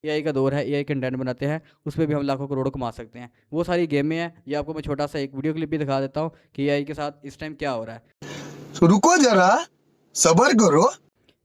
AI का दौर है, एआई कंटेंट बनाते हैं, उसमें भी हम लाखों करोड़ों कमा सकते हैं। वो सारी गेमें हैं, ये आपको मैं छोटा सा एक वीडियो क्लिप भी दिखा देता हूँ कि एआई के साथ इस टाइम क्या हो रहा है। तो रुको जरा, सबर करो।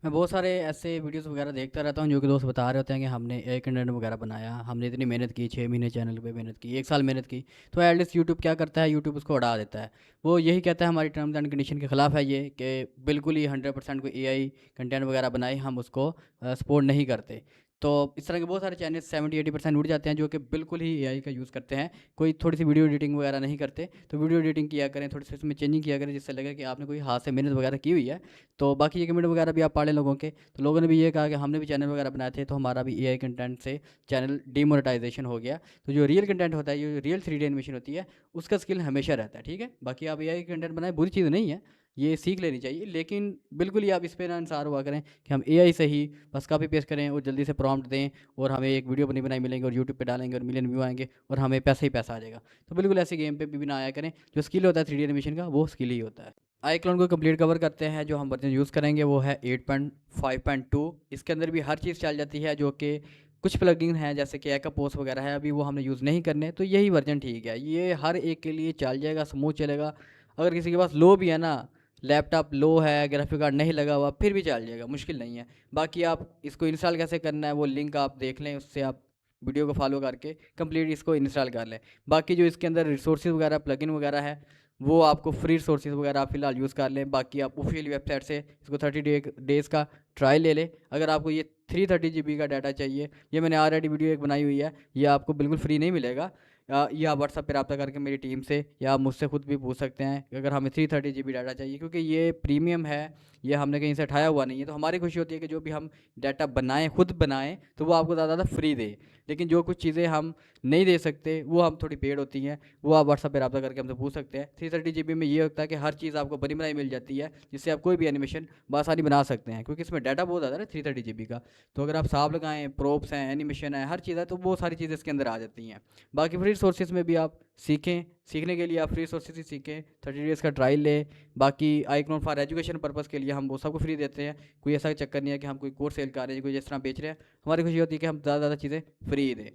मैं बहुत सारे ऐसे वीडियोस वगैरह देखता रहता हूँ जो कि दोस्त बता रहे होते हैं कि हमने एआई कंटेंट वगैरह बनाया, हमने इतनी मेहनत की, 6 महीने चैनल पे मेहनत की, 1 साल मेहनत की। तो एटलीस्ट यूट्यूब क्या करता है, यूट्यूब उसको उड़ा देता है। वो यही कहता है, हमारी टर्म्स एंड कंडीशन के खिलाफ है ये, कि बिल्कुल ही 100% कोई एआई कंटेंट वगैरह बनाए हम उसको सपोर्ट नहीं करते। तो इस तरह के बहुत सारे चैनल 70-80% उड़ जाते हैं जो कि बिल्कुल ही एआई का यूज़ करते हैं। कोई थोड़ी सी वीडियो एडिटिंग वगैरह नहीं करते, तो वीडियो एडिटिंग किया करें, थोड़ी सी उसमें चेंजिंग किया करें, जिससे लगे कि आपने कोई हाथ से मेहनत वगैरह की हुई है। तो बाकी ये कमेंट वगैरह भी आप पढ़ लें लोगों के, तो लोगों ने भी ये कहा कि हमने भी चैनल वगैरह बनाए थे, तो हमारा भी एआई कंटेंट से चैनल डीमोनेटाइजेशन हो गया। तो जो रियल कंटेंट होता है, जो रियल 3D एनिमेशन होती है, उसका स्किल हमेशा रहता है, ठीक है। बाकी आप एआई कंटेंट बनाए, बुरी चीज़ नहीं है, ये सीख लेनी चाहिए, लेकिन बिल्कुल ही आप इस पे ना इंसार हुआ करें कि हम एआई से ही बस कॉपी पेस्ट करें और जल्दी से प्रॉम्प्ट दें और हमें एक वीडियो बनी बनाई मिलेंगे और यूट्यूब पे डालेंगे और मिलियन व्यू आएंगे और हमें पैसा ही पैसा आ जाएगा। तो बिल्कुल ऐसे गेम पे भी ना आया करें। जो स्किल होता है 3D एनिमेशन का, वो स्किल ही होता है। आईक्लोन को कंप्लीट कवर करते हैं। जो हम वर्जन यूज़ करेंगे वो है 8.5.2। इसके अंदर भी हर चीज़ चल जाती है, जो कि कुछ प्लगइन हैं जैसे कि एका पोस्ट वगैरह है, अभी वो हमने यूज़ नहीं करने, तो यही वर्जन ठीक है। ये हर एक के लिए चल जाएगा, स्मूथ चलेगा। अगर किसी के पास लो भी है ना, लैपटॉप लो है, ग्राफिक कार्ड नहीं लगा हुआ, फिर भी चल जाएगा, मुश्किल नहीं है। बाकी आप इसको इंस्टॉल कैसे करना है वो लिंक आप देख लें, उससे आप वीडियो को फॉलो करके कंप्लीट इसको इंस्टॉल कर लें। बाकी जो इसके अंदर रिसोर्सेज वगैरह प्लगइन वगैरह है, वो आपको फ्री रिसोर्सेज वगैरह आप फिलहाल यूज़ कर लें। बाकी आप ऑफिशियल वेबसाइट से इसको 30 डेज़ का ट्रायल ले लें। अगर आपको ये 330 GB का डाटा चाहिए, ये मैंने ऑलरेडी वीडियो एक बनाई हुई है, ये आपको बिल्कुल फ्री नहीं मिलेगा। या आप व्हाट्सएप पे रब्ता करके मेरी टीम से या आप मुझसे खुद भी पूछ सकते हैं कि अगर हमें 330 GB डाटा चाहिए, क्योंकि ये प्रीमियम है, ये हमने कहीं से उठाया हुआ नहीं है। तो हमारी खुशी होती है कि जो भी हम डाटा बनाएं, खुद बनाएं, तो वो आपको ज़्यादा फ्री दे। लेकिन जो कुछ चीज़ें हम नहीं दे सकते, वो हम थोड़ी पेड होती हैं, वो आप व्हाट्सएप पे रब्ता करके हमसे पूछ सकते हैं। 330 GB में ये होता है कि हर चीज़ आपको बनी बनाई मिल जाती है, जिससे आप कोई भी एनिमेशन बआसानी बना सकते हैं, क्योंकि इसमें डाटा बहुत ज़्यादा है 330 GB का। तो अगर आप सांप लगाएं, प्रोप्स हैं, एनिमेशन है, हर चीज़ है, तो वो सारी चीज़ें इसके अंदर आ जाती हैं। बाकी फ्री रिसोर्सेज में भी आप सीखें, सीखने के लिए आप फ्री रिसोर्सेज ही सीखें, 30 डेज़ का ट्रायल लें। बाकी आईक्लोन फॉर एजुकेशन पर्पज़ के लिए हम वो सबको फ्री देते हैं। कोई ऐसा चक्कर नहीं है कि हम कोई कोर्स सेल कर रहे हैं, कोई जिस तरह बेच रहे हैं। हमारी खुशी होती है कि हम ज़्यादा ज़्यादा चीज़ें फ्री दें।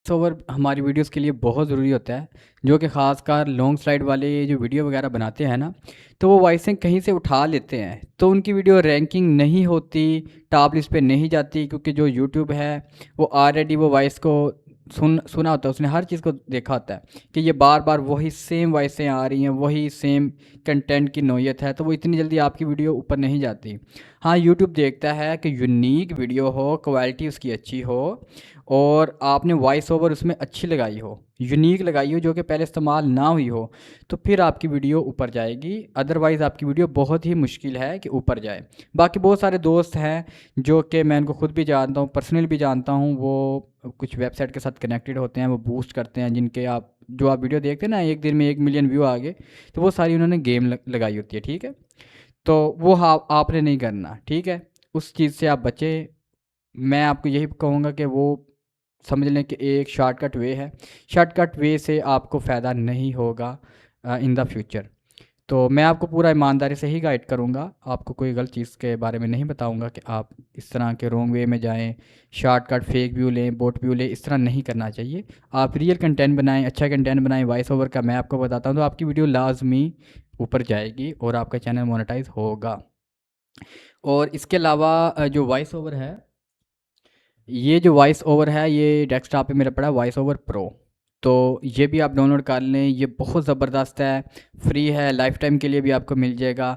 ओवर हमारी वीडियोस के लिए बहुत ज़रूरी होता है, जो कि ख़ासकर लॉन्ग स्लाइड वाले जो वीडियो वगैरह बनाते हैं ना, तो वो वॉइसें कहीं से उठा लेते हैं, तो उनकी वीडियो रैंकिंग नहीं होती, टॉप लिस्ट पे नहीं जाती, क्योंकि जो यूट्यूब है वो ऑलरेडी वो वॉइस को सुना होता है, उसने हर चीज़ को देखा होता है कि ये बार बार वही सेम वॉइसें आ रही हैं, वही सेम कंटेंट की नौयत है, तो वो इतनी जल्दी आपकी वीडियो ऊपर नहीं जाती। हाँ, यूट्यूब देखता है कि यूनिक वीडियो हो, क्वालिटी उसकी अच्छी हो और आपने वॉइस ओवर उसमें अच्छी लगाई हो, यूनिक लगाई हो, जो कि पहले इस्तेमाल ना हुई हो, तो फिर आपकी वीडियो ऊपर जाएगी। अदरवाइज़ आपकी वीडियो बहुत ही मुश्किल है कि ऊपर जाए। बाकी बहुत सारे दोस्त हैं जो कि मैं उनको खुद भी जानता हूँ, पर्सनली भी जानता हूँ, वो कुछ वेबसाइट के साथ कनेक्टेड होते हैं, वो बूस्ट करते हैं, जिनके आप जो आप वीडियो देखते हैं ना, एक दिन में 1 मिलियन व्यू आ गए, तो वो सारी उन्होंने गेम लगाई होती है, ठीक है। तो वो हाँ आपने नहीं करना, ठीक है, उस चीज़ से आप बचें। मैं आपको यही कहूँगा कि वो समझ लें कि एक शॉर्टकट वे है, शॉर्टकट वे से आपको फ़ायदा नहीं होगा इन द फ्यूचर। तो मैं आपको पूरा ईमानदारी से ही गाइड करूँगा, आपको कोई गलत चीज़ के बारे में नहीं बताऊँगा कि आप इस तरह के रॉन्ग वे में जाएं, शॉर्टकट फेक व्यू लें, बोट व्यू लें, इस तरह नहीं करना चाहिए। आप रियल कंटेंट बनाएं, अच्छा कंटेंट बनाएं, वॉइस ओवर का मैं आपको बताता हूँ, तो आपकी वीडियो लाजमी ऊपर जाएगी और आपका चैनल मोनेटाइज होगा। और इसके अलावा जो वॉइस ओवर है, ये जो वॉइस ओवर है, ये डेस्कटॉप पे मेरा पड़ा है वॉइस ओवर प्रो। तो ये भी आप डाउनलोड कर लें, ये बहुत ज़बरदस्त है, फ्री है, लाइफ टाइम के लिए भी आपको मिल जाएगा।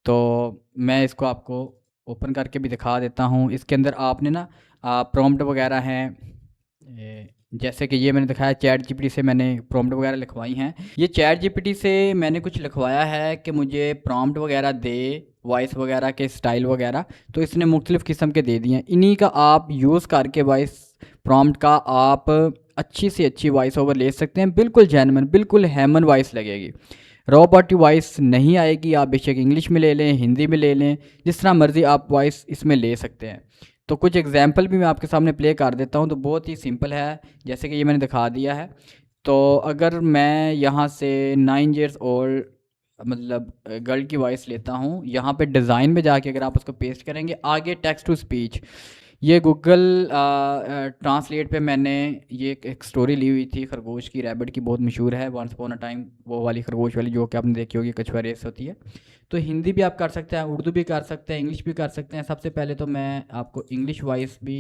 तो मैं इसको आपको ओपन करके भी दिखा देता हूँ। इसके अंदर आपने ना प्रॉम्प्ट वगैरह हैं, जैसे कि ये मैंने दिखाया, चैट जीपीटी से मैंने प्रॉम्प्ट वगैरह लिखवाई हैं। ये चैट जीपीटी से मैंने कुछ लिखवाया है कि मुझे प्रॉम्प्ट वगैरह दे, वॉइस वगैरह के स्टाइल वगैरह, तो इसने मुख्तलिफ़ किस्म के दे दिए हैं। इन्हीं का आप यूज़ करके वॉइस प्रॉम्प्ट का आप अच्छी से अच्छी वॉइस ओवर ले सकते हैं, बिल्कुल जेन्युइन, बिल्कुल ह्यूमन वॉइस लगेगी, रोबोट वॉइस नहीं आएगी। आप बेशक इंग्लिश में ले लें, हिंदी में ले लें, जिस तरह मर्ज़ी आप वॉइस इसमें ले सकते हैं। तो कुछ एग्जांपल भी मैं आपके सामने प्ले कर देता हूँ, तो बहुत ही सिंपल है, जैसे कि ये मैंने दिखा दिया है। तो अगर मैं यहाँ से 9 years old मतलब गर्ल की वॉइस लेता हूँ, यहाँ पे डिज़ाइन में जाके अगर आप उसको पेस्ट करेंगे, आगे टेक्स्ट टू स्पीच, ये गूगल ट्रांसलेट पे मैंने ये एक स्टोरी ली हुई थी खरगोश की, रैबिट की, बहुत मशहूर है, वंस अपॉन अ टाइम, वो वाली खरगोश वाली जो कि आपने देखी होगी, कछुआ रेस होती है। तो हिंदी भी आप कर सकते हैं, उर्दू भी कर सकते हैं, इंग्लिश भी कर सकते हैं। सबसे पहले तो मैं आपको इंग्लिश वॉइस भी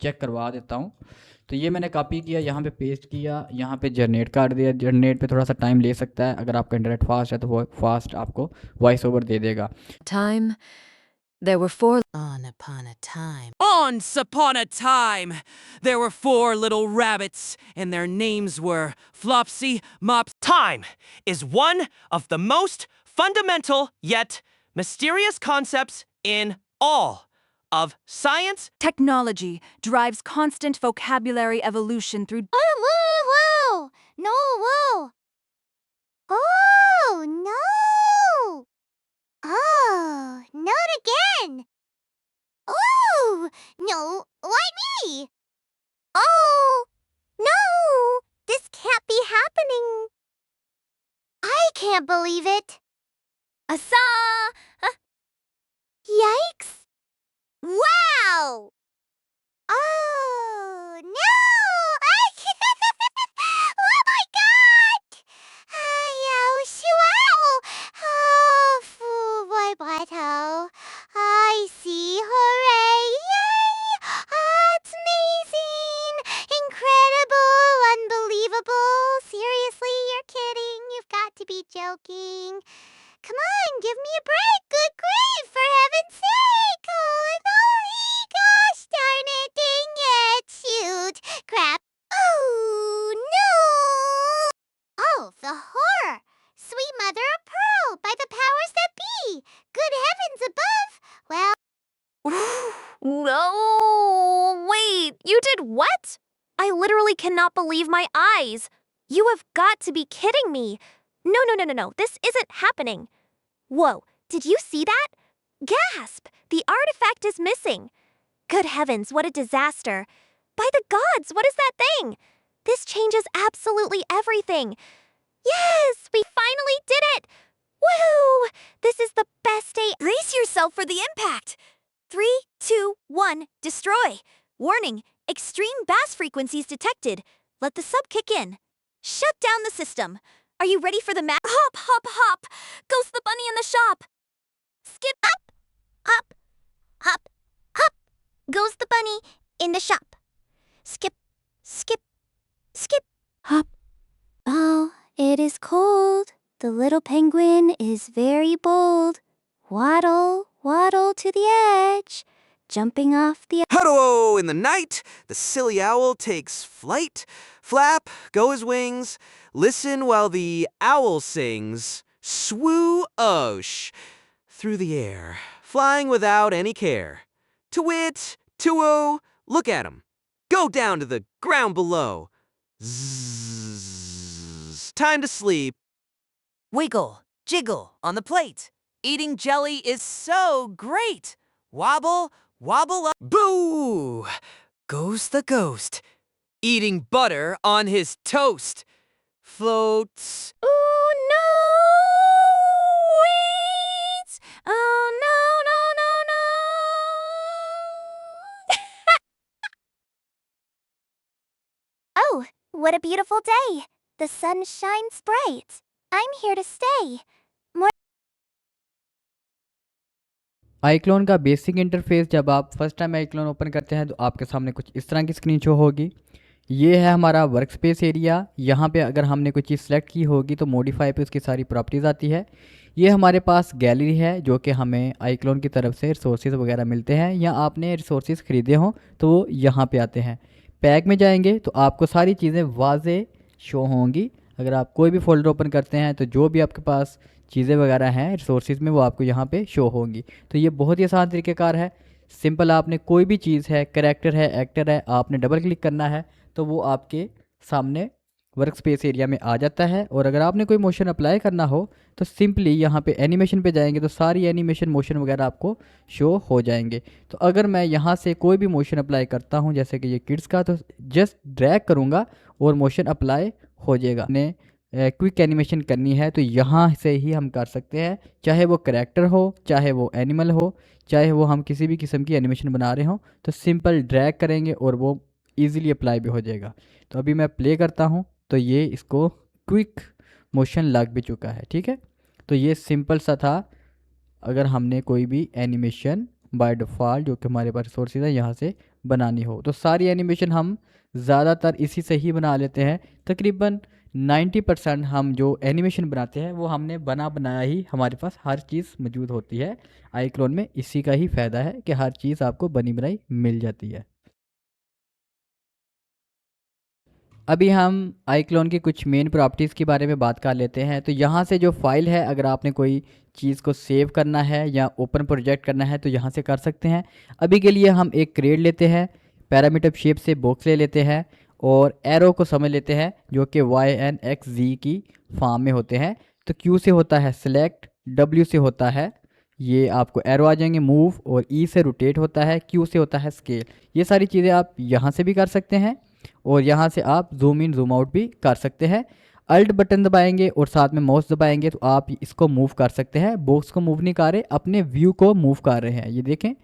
चेक करवा देता हूँ। तो ये मैंने कॉपी किया, यहाँ पे पेस्ट किया, यहाँ पे जनरेट कर दिया। जनरेट पे थोड़ा सा टाइम ले सकता है, अगर आपका इंटरनेट फास्ट है तो वो फास्ट आपको वॉइस ओवर दे देगा। Time. There were four. Once upon a time, there were 4 little rabbits, and their names were Flopsy, Mops. Time is one of the most fundamental yet mysterious concepts in all of science. Technology drives constant vocabulary evolution through. Oh, whoa, whoa! No, whoa! Oh, no! Oh, not again! Oh, no, why me? Oh, no! This can't be happening! I can't believe it! Asa! Yikes! Wow! Oh, no! Oh my god! Ay, wow! Oh, boy, butto. I see. Hooray! Yay! It's amazing! Incredible! Unbelievable! Seriously, you're kidding. You've got to be joking. Come on, give me a break. Good grief, for heaven's sake! Oh, gosh darn it! Dang it! Shoot! Crap! Oh, no! Oh, the horror! Sweet mother of pearl, by the powers that be! Good heavens above! Well, No, wait, you did what? I literally cannot believe my eyes. You have got to be kidding me. No, this isn't happening. Whoa, did you see that? Gasp! The artifact is missing. Good heavens, what a disaster. By the gods, what is that thing? This changes absolutely everything. Yes, we finally did it! Woohoo! This is the best day. Brace yourself for the impact. 3, 2, 1, destroy. Warning, extreme bass frequencies detected. Let the sub kick in. Shut down the system. Are you ready for the hop, hop, hop. Ghost the bunny in the shop. Skip up, hop, hop, hop. Goes the bunny in the shop. Skip, skip, skip, hop. oh, it is cold. The little penguin is very bold. Waddle, waddle to the edge. Jumping off the Hello in the night, the silly owl takes flight. Flap, go his wings. Listen while the owl sings. Swoo-osh. Through the air, flying without any care. To-wit, to-o, look at him. Go down to the ground below. Zzz. Time to sleep. Wiggle, jiggle on the plate. Eating jelly is so great. Wobble, wobble up. Boo! Goes the ghost. Eating butter on his toast. Floats. Oh no! Wait! Oh no! Oh, what a beautiful day. The sun shines bright. I'm here to stay. IClone का basic interface, जब आप first time iClone open करते हैं तो आपके सामने कुछ इस तरह की स्क्रीन शो होगी। ये है हमारा वर्क स्पेस एरिया। यहाँ पे अगर हमने कोई चीज़ सेलेक्ट की होगी तो मॉडिफाई पे उसकी सारी प्रॉपर्टीज़ आती है। ये हमारे पास गैलरी है जो कि हमें आईक्लोन की तरफ से रिसोर्सेज वगैरह मिलते हैं, या आपने रिसोर्सेज ख़रीदे हों तो वो यहाँ पे आते हैं। पैक में जाएंगे तो आपको सारी चीज़ें वाज़े शो होंगी। अगर आप कोई भी फोल्डर ओपन करते हैं तो जो भी आपके पास चीज़ें वगैरह हैं रिसोर्सेज में वो आपको यहाँ पे शो होंगी। तो ये बहुत ही आसान तरीक़ेकार है, सिंपल। आपने कोई भी चीज़ है, कैरेक्टर है, एक्टर है, आपने डबल क्लिक करना है तो वो आपके सामने वर्क स्पेस एरिया में आ जाता है। और अगर आपने कोई मोशन अप्लाई करना हो तो सिंपली यहाँ पे एनिमेशन पे जाएंगे तो सारी एनिमेशन मोशन वगैरह आपको शो हो जाएंगे। तो अगर मैं यहाँ से कोई भी मोशन अप्लाई करता हूँ, जैसे कि ये किड्स का, तो जस्ट ड्रैग करूँगा और मोशन अप्लाई हो जाएगा। ने क्विक एनिमेशन करनी है तो यहाँ से ही हम कर सकते हैं, चाहे वो करैक्टर हो, चाहे वो एनिमल हो, चाहे वो हम किसी भी किस्म की एनिमेशन बना रहे हों, तो सिंपल ड्रैग करेंगे और वो ईज़िली अप्लाई भी हो जाएगा। तो अभी मैं प्ले करता हूँ तो ये इसको क्विक मोशन लग भी चुका है। ठीक है, तो ये सिंपल सा था। अगर हमने कोई भी एनिमेशन बाय डिफ़ॉल्ट जो कि हमारे पास रिसोर्सेज है यहाँ से बनानी हो, तो सारी एनिमेशन हम ज़्यादातर इसी से ही बना लेते हैं। तकरीबन 90% हम जो एनिमेशन बनाते हैं वो हमने बनाया ही हमारे पास हर चीज़ मौजूद होती है। आईक्लोन में इसी का ही फ़ायदा है कि हर चीज़ आपको बनी बनाई मिल जाती है। अभी हम आईक्लोन की कुछ मेन प्रॉपर्टीज़ के बारे में बात कर लेते हैं। तो यहाँ से जो फाइल है, अगर आपने कोई चीज़ को सेव करना है या ओपन प्रोजेक्ट करना है तो यहाँ से कर सकते हैं। अभी के लिए हम एक क्रेड लेते हैं, पैरामीटर शेप से बॉक्स ले लेते हैं और एरो को समझ लेते हैं जो कि YNXZ की फॉर्म में होते हैं। तो Q से होता है सिलेक्ट, W से होता है ये आपको एरो आ जाएंगे मूव, और E से रोटेट होता है, Q से होता है स्केल। ये सारी चीज़ें आप यहाँ से भी कर सकते हैं और यहाँ से आप जूम इन जूम आउट भी कर सकते हैं। अल्ट बटन दबाएंगे और साथ में माउस दबाएंगे तो आप इसको मूव कर सकते हैं। बॉक्स को मूव नहीं कर रहे, अपने व्यू को मूव कर रहे हैं। ये देखें,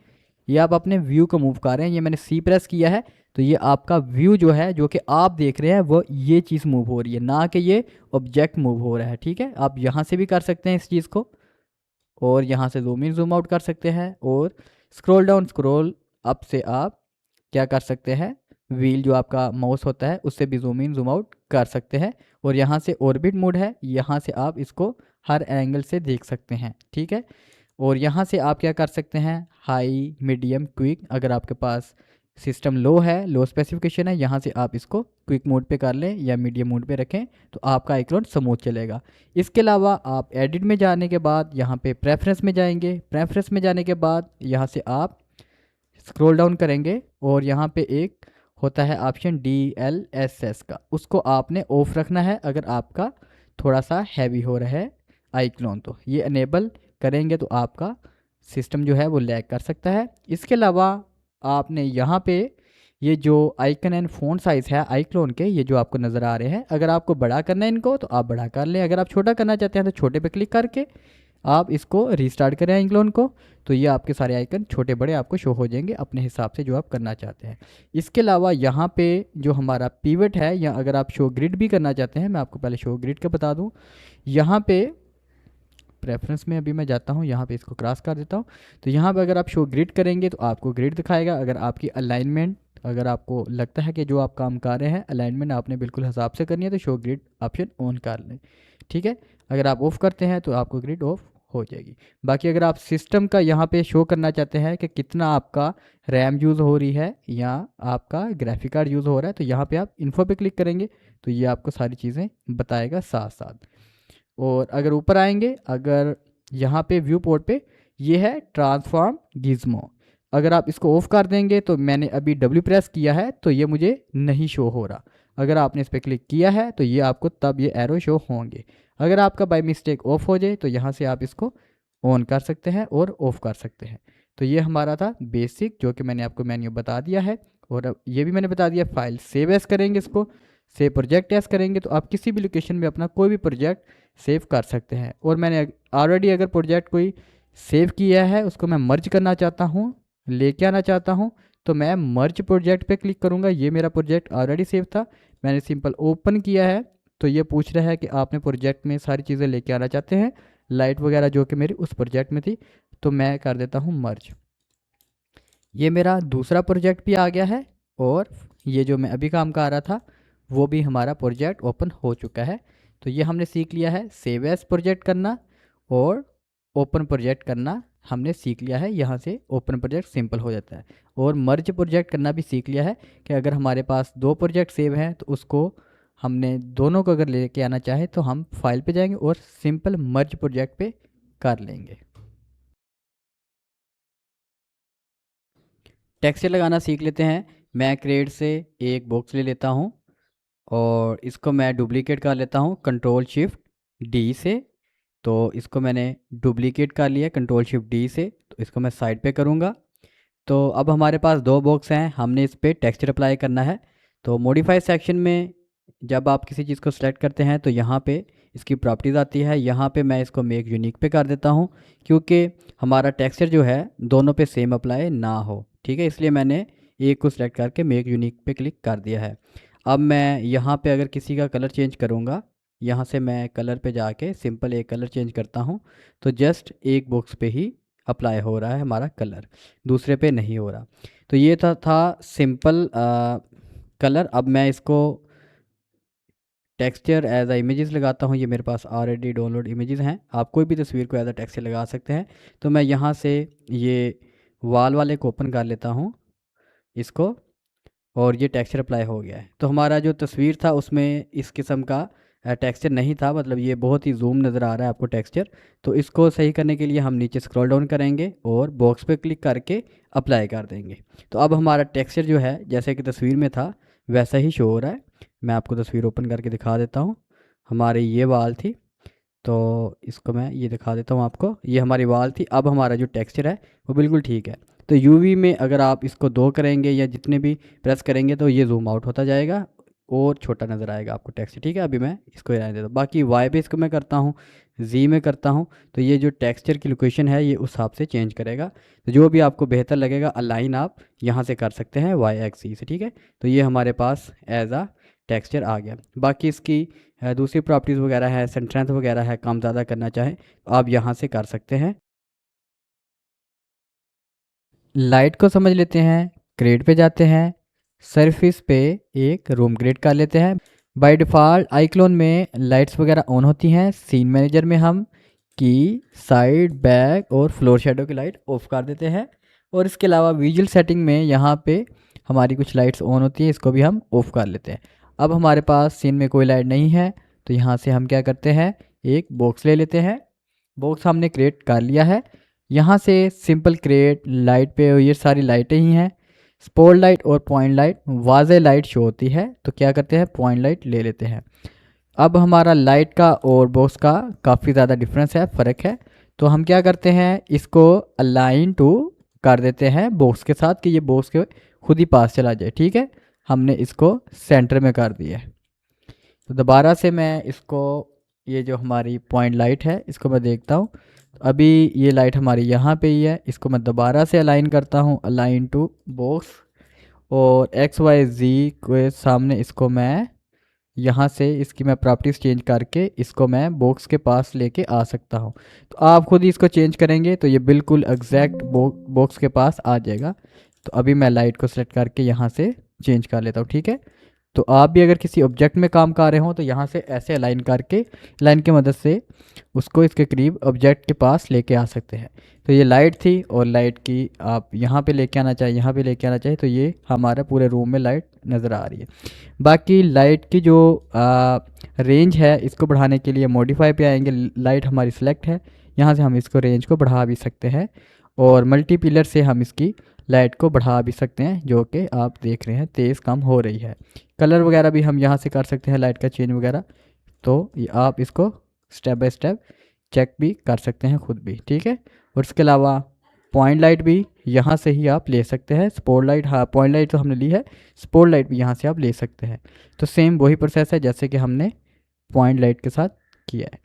ये आप अपने व्यू को मूव कर रहे हैं। ये मैंने C प्रेस किया है तो ये आपका व्यू जो है जो कि आप देख रहे हैं वो ये चीज़ मूव हो रही है, ना कि ये ऑब्जेक्ट मूव हो रहा है। ठीक है, आप यहाँ से भी कर सकते हैं इस चीज़ को, और यहाँ से जूम इन जूम आउट कर सकते हैं, और स्क्रॉल डाउन स्क्रॉल अप से आप क्या कर सकते हैं, व्हील जो आपका माउस होता है उससे भी जूम इन जूम आउट कर सकते हैं। और यहाँ से ऑर्बिट मोड है, यहाँ से आप इसको हर एंगल से देख सकते हैं। ठीक है, और यहाँ से आप क्या कर सकते हैं, हाई मीडियम क्विक। अगर आपके पास सिस्टम लो है, लो स्पेसिफिकेशन है, यहाँ से आप इसको क्विक मोड पे कर लें या मीडियम मोड पे रखें तो आपका आइकॉन स्मूथ चलेगा। इसके अलावा आप एडिट में जाने के बाद यहाँ पे प्रेफरेंस में जाएंगे। प्रेफरेंस में जाने के बाद यहाँ से आप स्क्रॉल डाउन करेंगे और यहाँ पे एक होता है ऑप्शन DLSS का, उसको आपने ऑफ रखना है अगर आपका थोड़ा सा हैवी हो रहा है आइक्लोन। तो ये अनेबल करेंगे तो आपका सिस्टम जो है वो लैग कर सकता है। इसके अलावा आपने यहाँ पे ये जो आइकन एंड फ़ॉन्ट साइज़ है आइक्लोन के, ये जो आपको नज़र आ रहे हैं, अगर आपको बड़ा करना है इनको तो आप बड़ा कर लें। अगर आप छोटा करना चाहते हैं तो छोटे पे क्लिक करके आप इसको रीस्टार्ट करें आइक्लोन को, तो ये आपके सारे आइकन छोटे बड़े आपको शो हो जाएंगे अपने हिसाब से जो आप करना चाहते हैं। इसके अलावा यहाँ पे जो हमारा पिवट है, या अगर आप शो ग्रिड भी करना चाहते हैं, मैं आपको पहले शो ग्रिड का बता दूँ। यहाँ पे प्रेफरेंस में अभी मैं जाता हूँ, यहाँ पे इसको क्रॉस कर देता हूँ। तो यहाँ पे अगर आप शो ग्रिड करेंगे तो आपको ग्रिड दिखाएगा। अगर आपकी अलाइनमेंट, अगर आपको लगता है कि जो आप काम कर रहे हैं अलाइनमेंट आपने बिल्कुल हिसाब से करनी है तो शो ग्रिड ऑप्शन ऑन कर लें। ठीक है, अगर आप ऑफ करते हैं तो आपको ग्रिड ऑफ हो जाएगी। बाकी अगर आप सिस्टम का यहाँ पे शो करना चाहते हैं कि कितना आपका रैम यूज़ हो रही है या आपका ग्राफिक कार्ड यूज़ हो रहा है, तो यहाँ पे आप इन्फो पे क्लिक करेंगे तो ये आपको सारी चीज़ें बताएगा साथ साथ। और अगर ऊपर आएंगे, अगर यहाँ पे व्यू पोर्ट पे ये है ट्रांसफॉर्म गिज़्मो, अगर आप इसको ऑफ कर देंगे तो मैंने अभी W प्रेस किया है तो ये मुझे नहीं शो हो रहा। अगर आपने इस पर क्लिक किया है तो ये आपको तब ये एरो शो होंगे। अगर आपका बाय मिस्टेक ऑफ हो जाए तो यहाँ से आप इसको ऑन कर सकते हैं और ऑफ कर सकते हैं। तो ये हमारा था बेसिक, जो कि मैंने आपको मेन्यू बता दिया है। और अब ये भी मैंने बता दिया, फाइल सेव एस करेंगे, इसको सेव प्रोजेक्ट एस करेंगे तो आप किसी भी लोकेशन में अपना कोई भी प्रोजेक्ट सेव कर सकते हैं। और मैंने ऑलरेडी अगर प्रोजेक्ट कोई सेव किया है उसको मैं मर्ज करना चाहता हूँ, लेके आना चाहता हूँ, तो मैं मर्ज प्रोजेक्ट पे क्लिक करूँगा। ये मेरा प्रोजेक्ट ऑलरेडी सेव था, मैंने सिंपल ओपन किया है तो ये पूछ रहा है कि आपने प्रोजेक्ट में सारी चीज़ें लेके आना चाहते हैं, लाइट वगैरह जो कि मेरी उस प्रोजेक्ट में थी, तो मैं कर देता हूँ मर्ज। ये मेरा दूसरा प्रोजेक्ट भी आ गया है और ये जो मैं अभी काम कर रहा था वो भी हमारा प्रोजेक्ट ओपन हो चुका है। तो ये हमने सीख लिया है सेव एज प्रोजेक्ट करना और ओपन प्रोजेक्ट करना हमने सीख लिया है। यहाँ से ओपन प्रोजेक्ट सिंपल हो जाता है। और मर्ज प्रोजेक्ट करना भी सीख लिया है कि अगर हमारे पास दो प्रोजेक्ट सेव हैं तो उसको हमने दोनों को अगर लेके आना चाहे तो हम फाइल पे जाएंगे और सिंपल मर्ज प्रोजेक्ट पे कर लेंगे। टेक्सचर लगाना सीख लेते हैं। मैं क्रिएट से एक बॉक्स ले लेता हूँ और इसको मैं डुप्लीकेट कर लेता हूँ कंट्रोल शिफ्ट डी से। तो इसको मैंने डुप्लीकेट कर लिया कंट्रोल शिफ्ट डी से, तो इसको मैं साइड पे करूँगा। तो अब हमारे पास दो बॉक्स हैं, हमने इस पर टेक्सचर अप्लाई करना है। तो मॉडिफाई सेक्शन में जब आप किसी चीज़ को सिलेक्ट करते हैं तो यहाँ पे इसकी प्रॉपर्टीज़ आती है। यहाँ पे मैं इसको मेक यूनिक पे कर देता हूँ, क्योंकि हमारा टेक्सचर जो है दोनों पे सेम अप्लाई ना हो, ठीक है। इसलिए मैंने एक को सिलेक्ट करके मेक यूनिक पे क्लिक कर दिया है। अब मैं यहाँ पे अगर किसी का कलर चेंज करूँगा, यहाँ से मैं कलर पे जाके सिंपल एक कलर चेंज करता हूँ, तो जस्ट एक बॉक्स पे ही अप्लाई हो रहा है हमारा कलर, दूसरे पे नहीं हो रहा। तो ये था सिंपल कलर। अब मैं इसको टेक्सचर एज आ इमेजेस लगाता हूँ। ये मेरे पास ऑलरेडी डाउनलोड इमेजेस हैं, आप कोई भी तस्वीर को एज आ टेक्सचर लगा सकते हैं। तो मैं यहाँ से ये वाल वाले को ओपन कर लेता हूँ इसको, और ये टेक्सचर अप्लाई हो गया है। तो हमारा जो तस्वीर था उसमें इस किस्म का टेक्सचर नहीं था, मतलब ये बहुत ही जूम नज़र आ रहा है आपको टेक्सचर। तो इसको सही करने के लिए हम नीचे स्क्रॉल डाउन करेंगे और बॉक्स पे क्लिक करके अप्लाई कर देंगे। तो अब हमारा टेक्सचर जो है जैसे कि तस्वीर में था वैसा ही शो हो रहा है। मैं आपको तस्वीर ओपन करके दिखा देता हूँ। हमारी ये वाल थी, तो इसको मैं ये दिखा देता हूँ आपको। ये हमारी वाल थी, अब हमारा जो टेक्सचर है वो बिल्कुल ठीक है। तो यूवी में अगर आप इसको 2 करेंगे या जितने भी प्रेस करेंगे तो ये जूम आउट होता जाएगा और छोटा नज़र आएगा आपको टेक्सचर, ठीक है। अभी मैं इसको रहने देता हूँ। बाकी वाई पे इसको मैं करता हूँ, जी में करता हूँ, तो ये जो टेक्सचर की लोकेशन है ये उस हिसाब से चेंज करेगा। तो जो भी आपको बेहतर लगेगा अलाइन आप यहाँ से कर सकते हैं वाई एक्सिस से, ठीक है। तो ये हमारे पास एज आ टेक्सचर आ गया। बाकी इसकी दूसरी प्रॉपर्टीज़ वगैरह है, स्ट्रेंथ वगैरह है, कम ज़्यादा करना चाहें तो आप यहाँ से कर सकते हैं। लाइट को समझ लेते हैं, क्रिएट पे जाते हैं, सरफेस पे एक रूम क्रिएट कर लेते हैं। बाय डिफ़ॉल्ट आइक्लोन में लाइट्स वगैरह ऑन होती हैं। सीन मैनेजर में हम की, साइड, बैक और फ्लोर शेडो की लाइट ऑफ कर देते हैं। और इसके अलावा विजुअल सेटिंग में यहाँ पे हमारी कुछ लाइट्स ऑन होती हैं, इसको भी हम ऑफ कर लेते हैं। अब हमारे पास सीन में कोई लाइट नहीं है, तो यहाँ से हम क्या करते हैं, एक बॉक्स ले लेते हैं। बॉक्स हमने क्रिएट कर लिया है। यहाँ से सिंपल क्रिएट लाइट पे ये सारी लाइटें ही हैं। स्पॉट लाइट और पॉइंट लाइट, वाज़े लाइट शो होती है, तो क्या करते हैं पॉइंट लाइट ले लेते हैं। अब हमारा लाइट का और बॉक्स का काफ़ी ज़्यादा डिफरेंस है, फ़र्क है। तो हम क्या करते हैं, इसको अलाइन टू कर देते हैं बॉक्स के साथ कि ये बॉक्स के खुद ही पास चला जाए, ठीक है। हमने इसको सेंटर में कर दिया है। तो दोबारा से मैं इसको, ये जो हमारी पॉइंट लाइट है इसको मैं देखता हूँ। अभी ये लाइट हमारी यहाँ पे ही है, इसको मैं दोबारा से अलाइन करता हूँ, अलाइन टू बॉक्स, और एक्स वाई जी के सामने इसको मैं यहाँ से इसकी मैं प्रॉपर्टीज़ चेंज करके इसको मैं बॉक्स के पास लेके आ सकता हूँ। तो आप खुद ही इसको चेंज करेंगे तो ये बिल्कुल एग्जैक्ट बॉक्स के पास आ जाएगा। तो अभी मैं लाइट को सेलेक्ट करके यहाँ से चेंज कर लेता हूँ, ठीक है। तो आप भी अगर किसी ऑब्जेक्ट में काम कर रहे हो तो यहाँ से ऐसे अलाइन करके लाइन की मदद से उसको इसके करीब ऑब्जेक्ट के पास लेके आ सकते हैं। तो ये लाइट थी, और लाइट की आप यहाँ पे लेके आना चाहिए, यहाँ पे लेके आना चाहिए, तो ये हमारे पूरे रूम में लाइट नज़र आ रही है। बाकी लाइट की जो रेंज है इसको बढ़ाने के लिए मॉडिफाई पे आएंगे। लाइट हमारी सिलेक्ट है, यहाँ से हम इसको रेंज को बढ़ा भी सकते हैं, और मल्टीपिलर से हम इसकी लाइट को बढ़ा भी सकते हैं, जो कि आप देख रहे हैं तेज़ कम हो रही है। कलर वगैरह भी हम यहाँ से कर सकते हैं, लाइट का चेंज वगैरह। तो ये आप इसको स्टेप बाय स्टेप चेक भी कर सकते हैं खुद भी, ठीक है। और इसके अलावा पॉइंट लाइट भी यहाँ से ही आप ले सकते हैं। स्पॉट लाइट, हाँ पॉइंट लाइट तो हमने ली है, स्पॉट लाइट भी यहाँ से आप ले सकते हैं। तो सेम वही प्रोसेस है जैसे कि हमने पॉइंट लाइट के साथ किया है।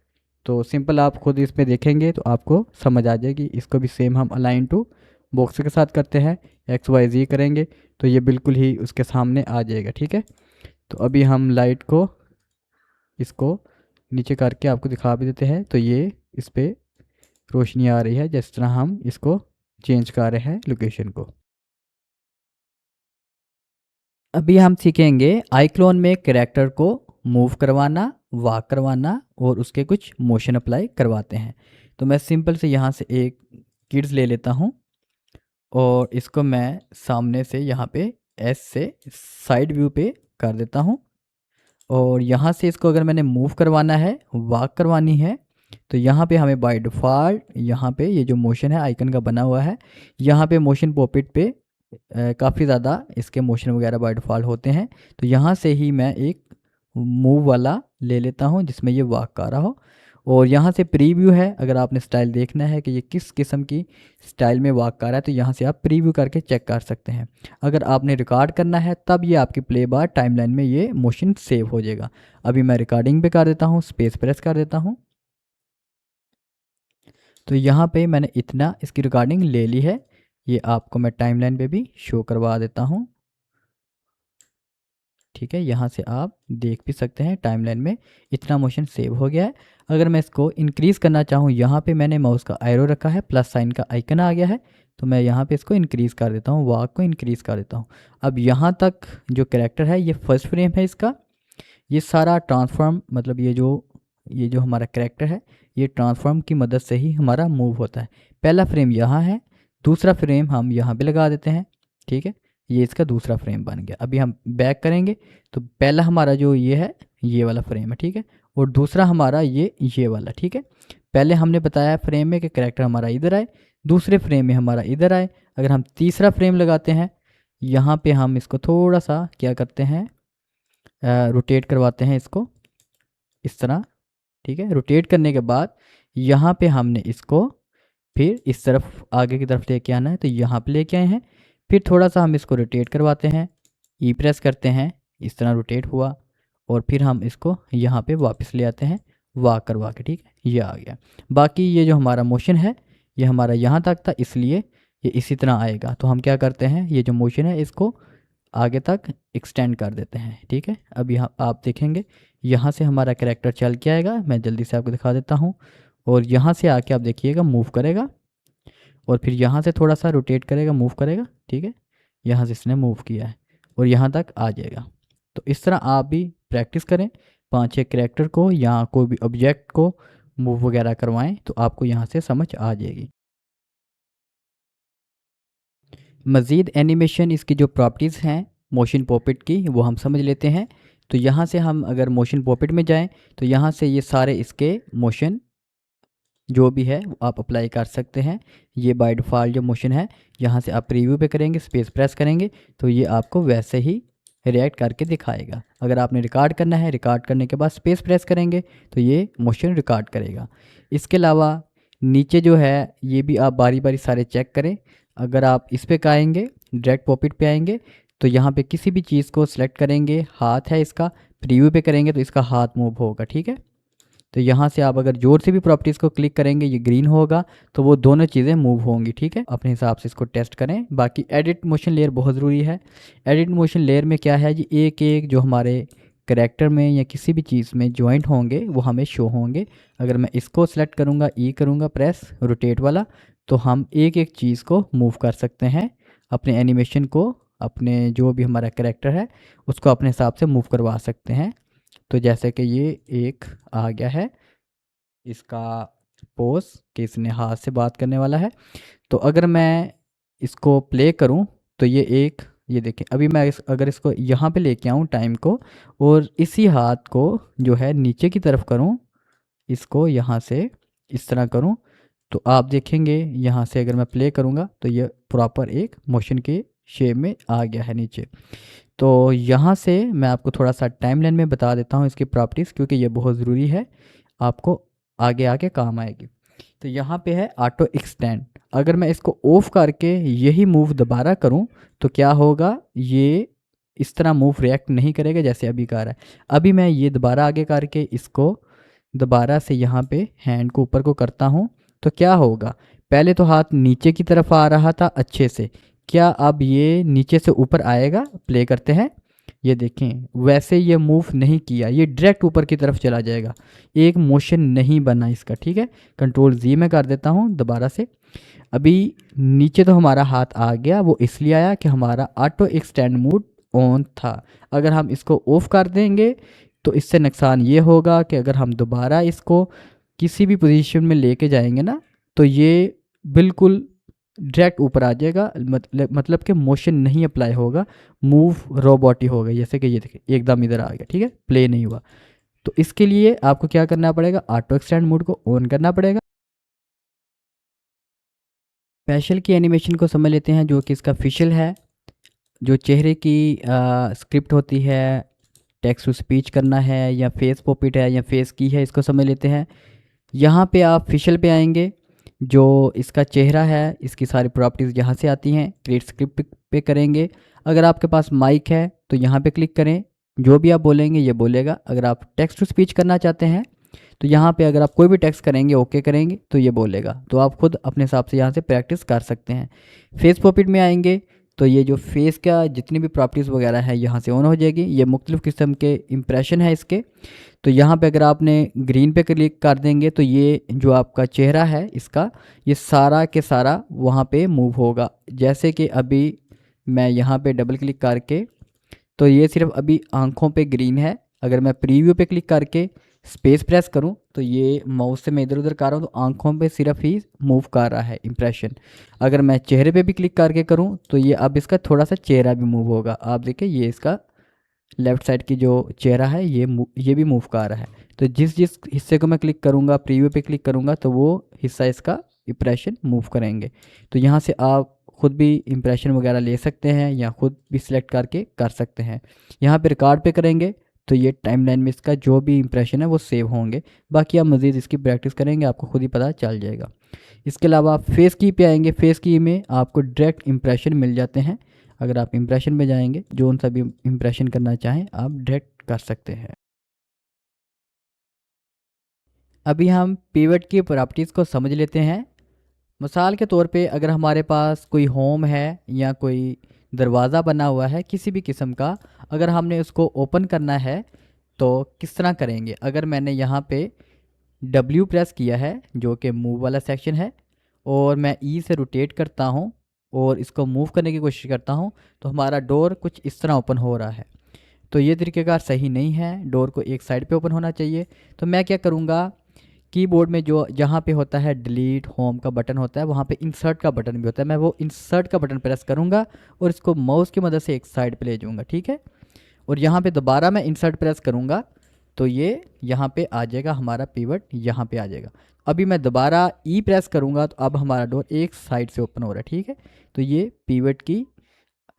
तो सिंपल आप खुद इसमें देखेंगे तो आपको समझ आ जाएगी। इसको भी सेम हम अलाइन टू बॉक्स के साथ करते हैं, एक्स वाई जी करेंगे तो ये बिल्कुल ही उसके सामने आ जाएगा, ठीक है। तो अभी हम लाइट को इसको नीचे करके आपको दिखा भी देते हैं। तो ये इस पर रोशनी आ रही है जिस तरह हम इसको चेंज कर रहे हैं लोकेशन को। अभी हम सीखेंगे आइक्लोन में कैरेक्टर को मूव करवाना, वॉक करवाना और उसके कुछ मोशन अप्लाई करवाते हैं। तो मैं सिंपल से यहाँ से एक किड्स ले लेता हूँ, और इसको मैं सामने से यहाँ पे एस से साइड व्यू पे कर देता हूँ। और यहाँ से इसको अगर मैंने मूव करवाना है, वॉक करवानी है, तो यहाँ पे हमें बाय डिफ़ॉल्ट यहाँ पे ये जो मोशन है आइकन का बना हुआ है, यहाँ पे मोशन पॉपिट पे काफ़ी ज़्यादा इसके मोशन वगैरह बाय डिफ़ॉल्ट होते हैं। तो यहाँ से ही मैं एक मूव वाला ले लेता हूँ जिसमें ये वॉक कर रहा हो, और यहाँ से प्रीव्यू है, अगर आपने स्टाइल देखना है कि ये किस किस्म की स्टाइल में वॉक कर रहा है तो यहाँ से आप प्रीव्यू करके चेक कर सकते हैं। अगर आपने रिकॉर्ड करना है तब ये आपकी प्ले बार टाइमलाइन में ये मोशन सेव हो जाएगा। अभी मैं रिकॉर्डिंग पे कर देता हूँ, स्पेस प्रेस कर देता हूँ, तो यहाँ पे मैंने इतना इसकी रिकॉर्डिंग ले ली है। ये आपको मैं टाइमलाइन पे भी शो करवा देता हूँ। ठीक है, यहाँ से आप देख भी सकते हैं टाइमलाइन में इतना मोशन सेव हो गया है। अगर मैं इसको इंक्रीज़ करना चाहूँ, यहाँ पे मैंने माउस का एरो रखा है, प्लस साइन का आइकन आ गया है, तो मैं यहाँ पे इसको इंक्रीज़ कर देता हूँ, वॉक को इंक्रीज़ कर देता हूँ। अब यहाँ तक जो कैरेक्टर है ये फर्स्ट फ्रेम है इसका, ये सारा ट्रांसफॉर्म मतलब ये जो हमारा कैरेक्टर है ये ट्रांसफॉर्म की मदद से ही हमारा मूव होता है। पहला फ्रेम यहाँ है, दूसरा फ्रेम हम यहाँ पे लगा देते हैं। ठीक है, ये इसका दूसरा फ्रेम बन गया। अभी हम बैक करेंगे तो पहला हमारा जो ये है ये वाला फ्रेम है, ठीक है, और दूसरा हमारा ये वाला। ठीक है, पहले हमने बताया फ्रेम में कि कैरेक्टर हमारा इधर आए, दूसरे फ्रेम में हमारा इधर आए। अगर हम तीसरा फ्रेम लगाते हैं, यहाँ पे हम इसको थोड़ा सा क्या करते हैं, रोटेट करवाते हैं इसको इस तरह। ठीक है, रोटेट करने के बाद यहाँ पे हमने इसको फिर इस तरफ आगे की तरफ लेके आना है, तो यहाँ पे लेके आए हैं। फिर थोड़ा सा हम इसको रोटेट करवाते हैं, ई प्रेस करते हैं, इस तरह रोटेट हुआ, और फिर हम इसको यहाँ पे वापस ले आते हैं वॉक करवा के। ठीक है, ये आ गया। बाकी ये जो हमारा मोशन है ये हमारा यहाँ तक था, इसलिए ये इसी तरह आएगा। तो हम क्या करते हैं, ये जो मोशन है इसको आगे तक एक्सटेंड कर देते हैं। ठीक है, अब यहाँ आप देखेंगे यहाँ से हमारा कैरेक्टर चल के आएगा, मैं जल्दी से आपको दिखा देता हूँ। और यहाँ से आके आप देखिएगा मूव करेगा, और फिर यहाँ से थोड़ा सा रोटेट करेगा, मूव करेगा। ठीक है, यहाँ से इसने मूव किया है और यहाँ तक आ जाएगा। तो इस तरह आप भी प्रैक्टिस करें, 5-6 कैरेक्टर को या कोई भी ऑब्जेक्ट को मूव वगैरह करवाएं तो आपको यहाँ से समझ आ जाएगी। मज़ीद एनिमेशन इसकी जो प्रॉपर्टीज़ हैं मोशन पॉपेट की वो हम समझ लेते हैं। तो यहाँ से हम अगर मोशन पॉपेट में जाएं तो यहाँ से ये सारे इसके मोशन जो भी है वो आप अप्लाई कर सकते हैं। ये बाय डिफ़ॉल्ट जो मोशन है यहाँ से आप प्रीव्यू पे करेंगे, स्पेस प्रेस करेंगे तो ये आपको वैसे ही रिएक्ट करके दिखाएगा। अगर आपने रिकॉर्ड करना है, रिकॉर्ड करने के बाद स्पेस प्रेस करेंगे तो ये मोशन रिकॉर्ड करेगा। इसके अलावा नीचे जो है ये भी आप बारी बारी सारे चेक करें। अगर आप इस पे आएंगे, डायरेक्ट पॉपेट पे आएंगे तो यहाँ पे किसी भी चीज़ को सिलेक्ट करेंगे, हाथ है इसका, प्रीव्यू पे करेंगे तो इसका हाथ मूव होगा। ठीक है, तो यहाँ से आप अगर जोर से भी प्रॉपर्टीज़ को क्लिक करेंगे ये ग्रीन होगा तो वो दोनों चीज़ें मूव होंगी। ठीक है, अपने हिसाब से इसको टेस्ट करें। बाकी एडिट मोशन लेयर बहुत ज़रूरी है। एडिट मोशन लेयर में क्या है जी, एक एक जो हमारे करैक्टर में या किसी भी चीज़ में जॉइंट होंगे वो हमें शो होंगे। अगर मैं इसको सेलेक्ट करूँगा, ई करूँगा प्रेस रोटेट वाला, तो हम एक एक चीज़ को मूव कर सकते हैं, अपने एनिमेशन को, अपने जो भी हमारा करैक्टर है उसको अपने हिसाब से मूव करवा सकते हैं। तो जैसे कि ये एक आ गया है इसका पोज कि इसने हाथ से बात करने वाला है, तो अगर मैं इसको प्ले करूं तो ये देखें, अभी मैं अगर इसको यहाँ पे लेके आऊँ टाइम को और इसी हाथ को जो है नीचे की तरफ करूँ, इसको यहाँ से इस तरह करूँ तो आप देखेंगे यहाँ से अगर मैं प्ले करूँगा तो ये प्रॉपर एक मोशन के शेप में आ गया है नीचे। तो यहाँ से मैं आपको थोड़ा सा टाइमलाइन में बता देता हूँ इसकी प्रॉपर्टीज़, क्योंकि ये बहुत ज़रूरी है, आपको आगे आगे काम आएगी। तो यहाँ पे है ऑटो एक्सटेंड। अगर मैं इसको ऑफ करके यही मूव दोबारा करूँ तो क्या होगा, ये इस तरह मूव रिएक्ट नहीं करेगा जैसे अभी कर रहा है। अभी मैं ये दोबारा आगे करके इसको दोबारा से यहाँ पे हैंड को ऊपर को करता हूँ तो क्या होगा, पहले तो हाथ नीचे की तरफ आ रहा था अच्छे से, क्या अब ये नीचे से ऊपर आएगा? प्ले करते हैं, ये देखें वैसे ये मूव नहीं किया, ये डायरेक्ट ऊपर की तरफ चला जाएगा, एक मोशन नहीं बना इसका। ठीक है, कंट्रोल जी में कर देता हूँ दोबारा से। अभी नीचे तो हमारा हाथ आ गया, वो इसलिए आया कि हमारा ऑटो एक्सटेंड मोड ऑन था। अगर हम इसको ऑफ कर देंगे तो इससे नुकसान ये होगा कि अगर हम दोबारा इसको किसी भी पोजीशन में लेके जाएंगे ना तो ये बिल्कुल डायरेक्ट ऊपर आ जाएगा, मतलब कि मोशन नहीं अप्लाई होगा, मूव रोबोटी होगा। जैसे कि ये देखिए एकदम इधर आ गया, ठीक है, प्ले नहीं हुआ। तो इसके लिए आपको क्या करना पड़ेगा, ऑटो एक्सटेंड मोड को ऑन करना पड़ेगा। स्पेशल की एनिमेशन को समझ लेते हैं जो कि इसका फेशियल है, जो चेहरे की स्क्रिप्ट होती है, टेक्स्ट टू स्पीच करना है या फेस पॉपिट है या फेस की है, इसको समझ लेते हैं। यहाँ पे आप फिशल पे आएंगे, जो इसका चेहरा है इसकी सारी प्रॉपर्टीज़ यहाँ से आती हैं। क्रिएट स्क्रिप्ट पे करेंगे। अगर आपके पास माइक है तो यहाँ पे क्लिक करें, जो भी आप बोलेंगे ये बोलेगा। अगर आप टेक्स्ट टू स्पीच करना चाहते हैं तो यहाँ पे अगर आप कोई भी टेक्स्ट करेंगे ओके करेंगे तो ये बोलेगा। तो आप खुद अपने हिसाब से यहाँ से प्रैक्टिस कर सकते हैं। फेस पॉपिट में आएंगे तो ये जो फेस का जितनी भी प्रॉपर्टीज़ वगैरह है यहाँ से ऑन हो जाएगी। ये मुख्तलिफ़ किस्म के इम्प्रेशन है इसके। तो यहाँ पे अगर आपने ग्रीन पे क्लिक कर देंगे तो ये जो आपका चेहरा है इसका, ये सारा के सारा वहाँ पे मूव होगा। जैसे कि अभी मैं यहाँ पे डबल क्लिक करके, तो ये सिर्फ अभी आँखों पे ग्रीन है। अगर मैं प्रीव्यू पे क्लिक करके स्पेस प्रेस करूं तो ये माउस से मैं इधर उधर कर रहा हूं तो आंखों पे सिर्फ ही मूव कर रहा है इम्प्रेशन। अगर मैं चेहरे पे भी क्लिक करके करूं तो ये अब इसका थोड़ा सा चेहरा भी मूव होगा। आप देखिए ये इसका लेफ़्ट साइड की जो चेहरा है ये भी मूव कर रहा है। तो जिस जिस हिस्से को मैं क्लिक करूँगा, प्रीव्यू पे क्लिक करूँगा तो वो हिस्सा इसका इम्प्रेशन मूव करेंगे। तो यहाँ से आप खुद भी इम्प्रेशन वगैरह ले सकते हैं या खुद भी सिलेक्ट करके कर सकते हैं। यहाँ पे रिकॉर्ड पे करेंगे तो ये टाइमलाइन में इसका जो भी इम्प्रेशन है वो सेव होंगे। बाकी आप मज़ीद इसकी प्रैक्टिस करेंगे आपको खुद ही पता चल जाएगा। इसके अलावा आप फेस की पे आएंगे। फेस की में आपको डायरेक्ट इम्प्रेशन मिल जाते हैं। अगर आप इम्प्रेशन में जाएंगे, जो उन सभी इम्प्रेशन करना चाहें आप डायरेक्ट कर सकते हैं। अभी हम पिवट की प्रॉपर्टीज़ को समझ लेते हैं। मिसाल के तौर पे अगर हमारे पास कोई होम है या कोई दरवाज़ा बना हुआ है किसी भी किस्म का, अगर हमने उसको ओपन करना है तो किस तरह करेंगे। अगर मैंने यहाँ पे W प्रेस किया है जो कि मूव वाला सेक्शन है, और मैं E से रोटेट करता हूँ और इसको मूव करने की कोशिश करता हूँ तो हमारा डोर कुछ इस तरह ओपन हो रहा है। तो ये तरीक़ेकार सही नहीं है, डोर को एक साइड पे ओपन होना चाहिए। तो मैं क्या करूँगा, कीबोर्ड में जो जहाँ पे होता है डिलीट होम का बटन होता है वहाँ पे इंसर्ट का बटन भी होता है। मैं वो इंसर्ट का बटन प्रेस करूँगा और इसको माउस की मदद से एक साइड पे ले जाऊँगा, ठीक है। और यहाँ पे दोबारा मैं इंसर्ट प्रेस करूँगा तो ये यहाँ पे आ जाएगा, हमारा पिवट यहाँ पे आ जाएगा। अभी मैं दोबारा ई प्रेस करूँगा तो अब हमारा डोर एक साइड से ओपन हो रहा है, ठीक है। तो ये पिवट की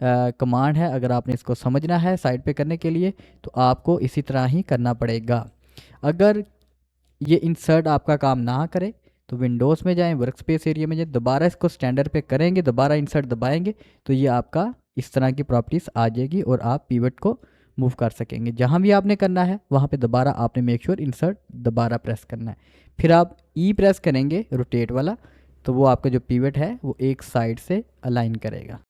कमांड है। अगर आपने इसको समझना है साइड पे करने के लिए तो आपको इसी तरह ही करना पड़ेगा। अगर ये इंसर्ट आपका काम ना करे तो विंडोज़ में जाएं, वर्क स्पेस एरिया में जाएं, दोबारा इसको स्टैंडर्ड पे करेंगे, दोबारा इंसर्ट दबाएंगे तो ये आपका इस तरह की प्रॉपर्टीज़ आ जाएगी और आप पिवट को मूव कर सकेंगे। जहाँ भी आपने करना है वहाँ पे दोबारा आपने मेक श्योर इंसर्ट दोबारा प्रेस करना है। फिर आप ई प्रेस करेंगे रोटेट वाला तो वो आपका जो पिवट है वो एक साइड से अलाइन करेगा।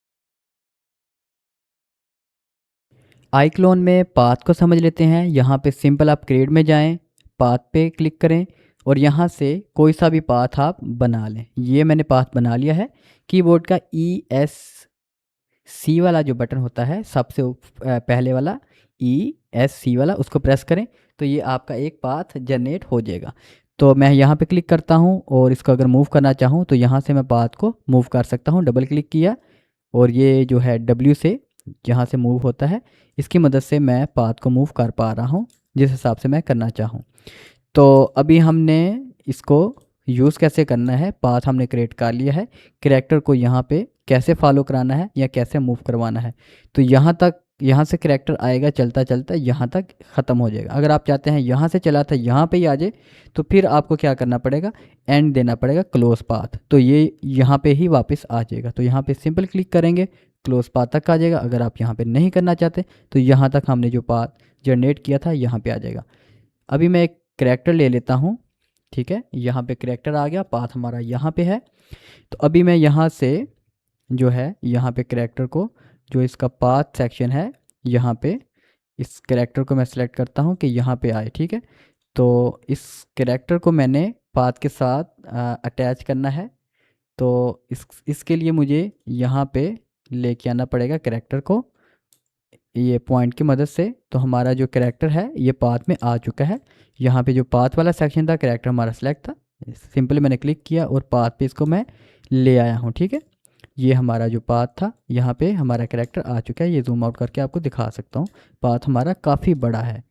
आईक्लोन में पाथ को समझ लेते हैं। यहाँ पे सिंपल आप क्रिएट में जाएं, पाथ पे क्लिक करें और यहाँ से कोई सा भी पाथ आप बना लें। ये मैंने पाथ बना लिया है। कीबोर्ड का ESC वाला जो बटन होता है सबसे पहले वाला ESC वाला, उसको प्रेस करें तो ये आपका एक पाथ जनरेट हो जाएगा। तो मैं यहाँ पे क्लिक करता हूँ और इसको अगर मूव करना चाहूँ तो यहाँ से मैं पाथ को मूव कर सकता हूँ। डबल क्लिक किया और ये जो है W से जहाँ से मूव होता है इसकी मदद से मैं पाथ को मूव कर पा रहा हूँ जिस हिसाब से मैं करना चाहूँ। तो अभी हमने इसको यूज़ कैसे करना है, पाथ हमने क्रिएट कर लिया है। कैरेक्टर को यहाँ पे कैसे फॉलो कराना है या कैसे मूव करवाना है, तो यहाँ से कैरेक्टर आएगा चलता चलता यहाँ तक ख़त्म हो जाएगा। अगर आप चाहते हैं यहाँ से चला था यहाँ पे ही आ जाए तो फिर आपको क्या करना पड़ेगा, एंड देना पड़ेगा क्लोज पाथ, तो ये यहाँ पे ही वापस आ जाएगा। तो यहाँ पे सिंपल क्लिक करेंगे क्लोज पाथ तक आ जाएगा। अगर आप यहाँ पे नहीं करना चाहते तो यहाँ तक हमने जो पाथ जनरेट किया था यहाँ पे आ जाएगा। अभी मैं एक कैरेक्टर ले लेता हूँ, ठीक है। यहाँ पे कैरेक्टर आ गया, पाथ हमारा यहाँ पे है। तो अभी मैं यहाँ से जो है यहाँ पे कैरेक्टर को, जो इसका पाथ सेक्शन है यहाँ पे, इस कैरेक्टर को मैं सेलेक्ट करता हूँ कि यहाँ पे आए, ठीक है। तो इस कैरेक्टर को मैंने पाथ के साथ अटैच करना है। तो इसके लिए मुझे यहाँ पे लेके आना पड़ेगा कैरेक्टर को ये पॉइंट की मदद से। तो हमारा जो कैरेक्टर है ये पाथ में आ चुका है। यहाँ पे जो पाथ वाला सेक्शन था कैरेक्टर हमारा सेलेक्ट था, सिंपली मैंने क्लिक किया और पाथ पे इसको मैं ले आया हूँ, ठीक है। ये हमारा जो पाथ था यहाँ पे हमारा कैरेक्टर आ चुका है। ये जूम आउट करके आपको दिखा सकता हूँ, पाथ हमारा काफ़ी बड़ा है।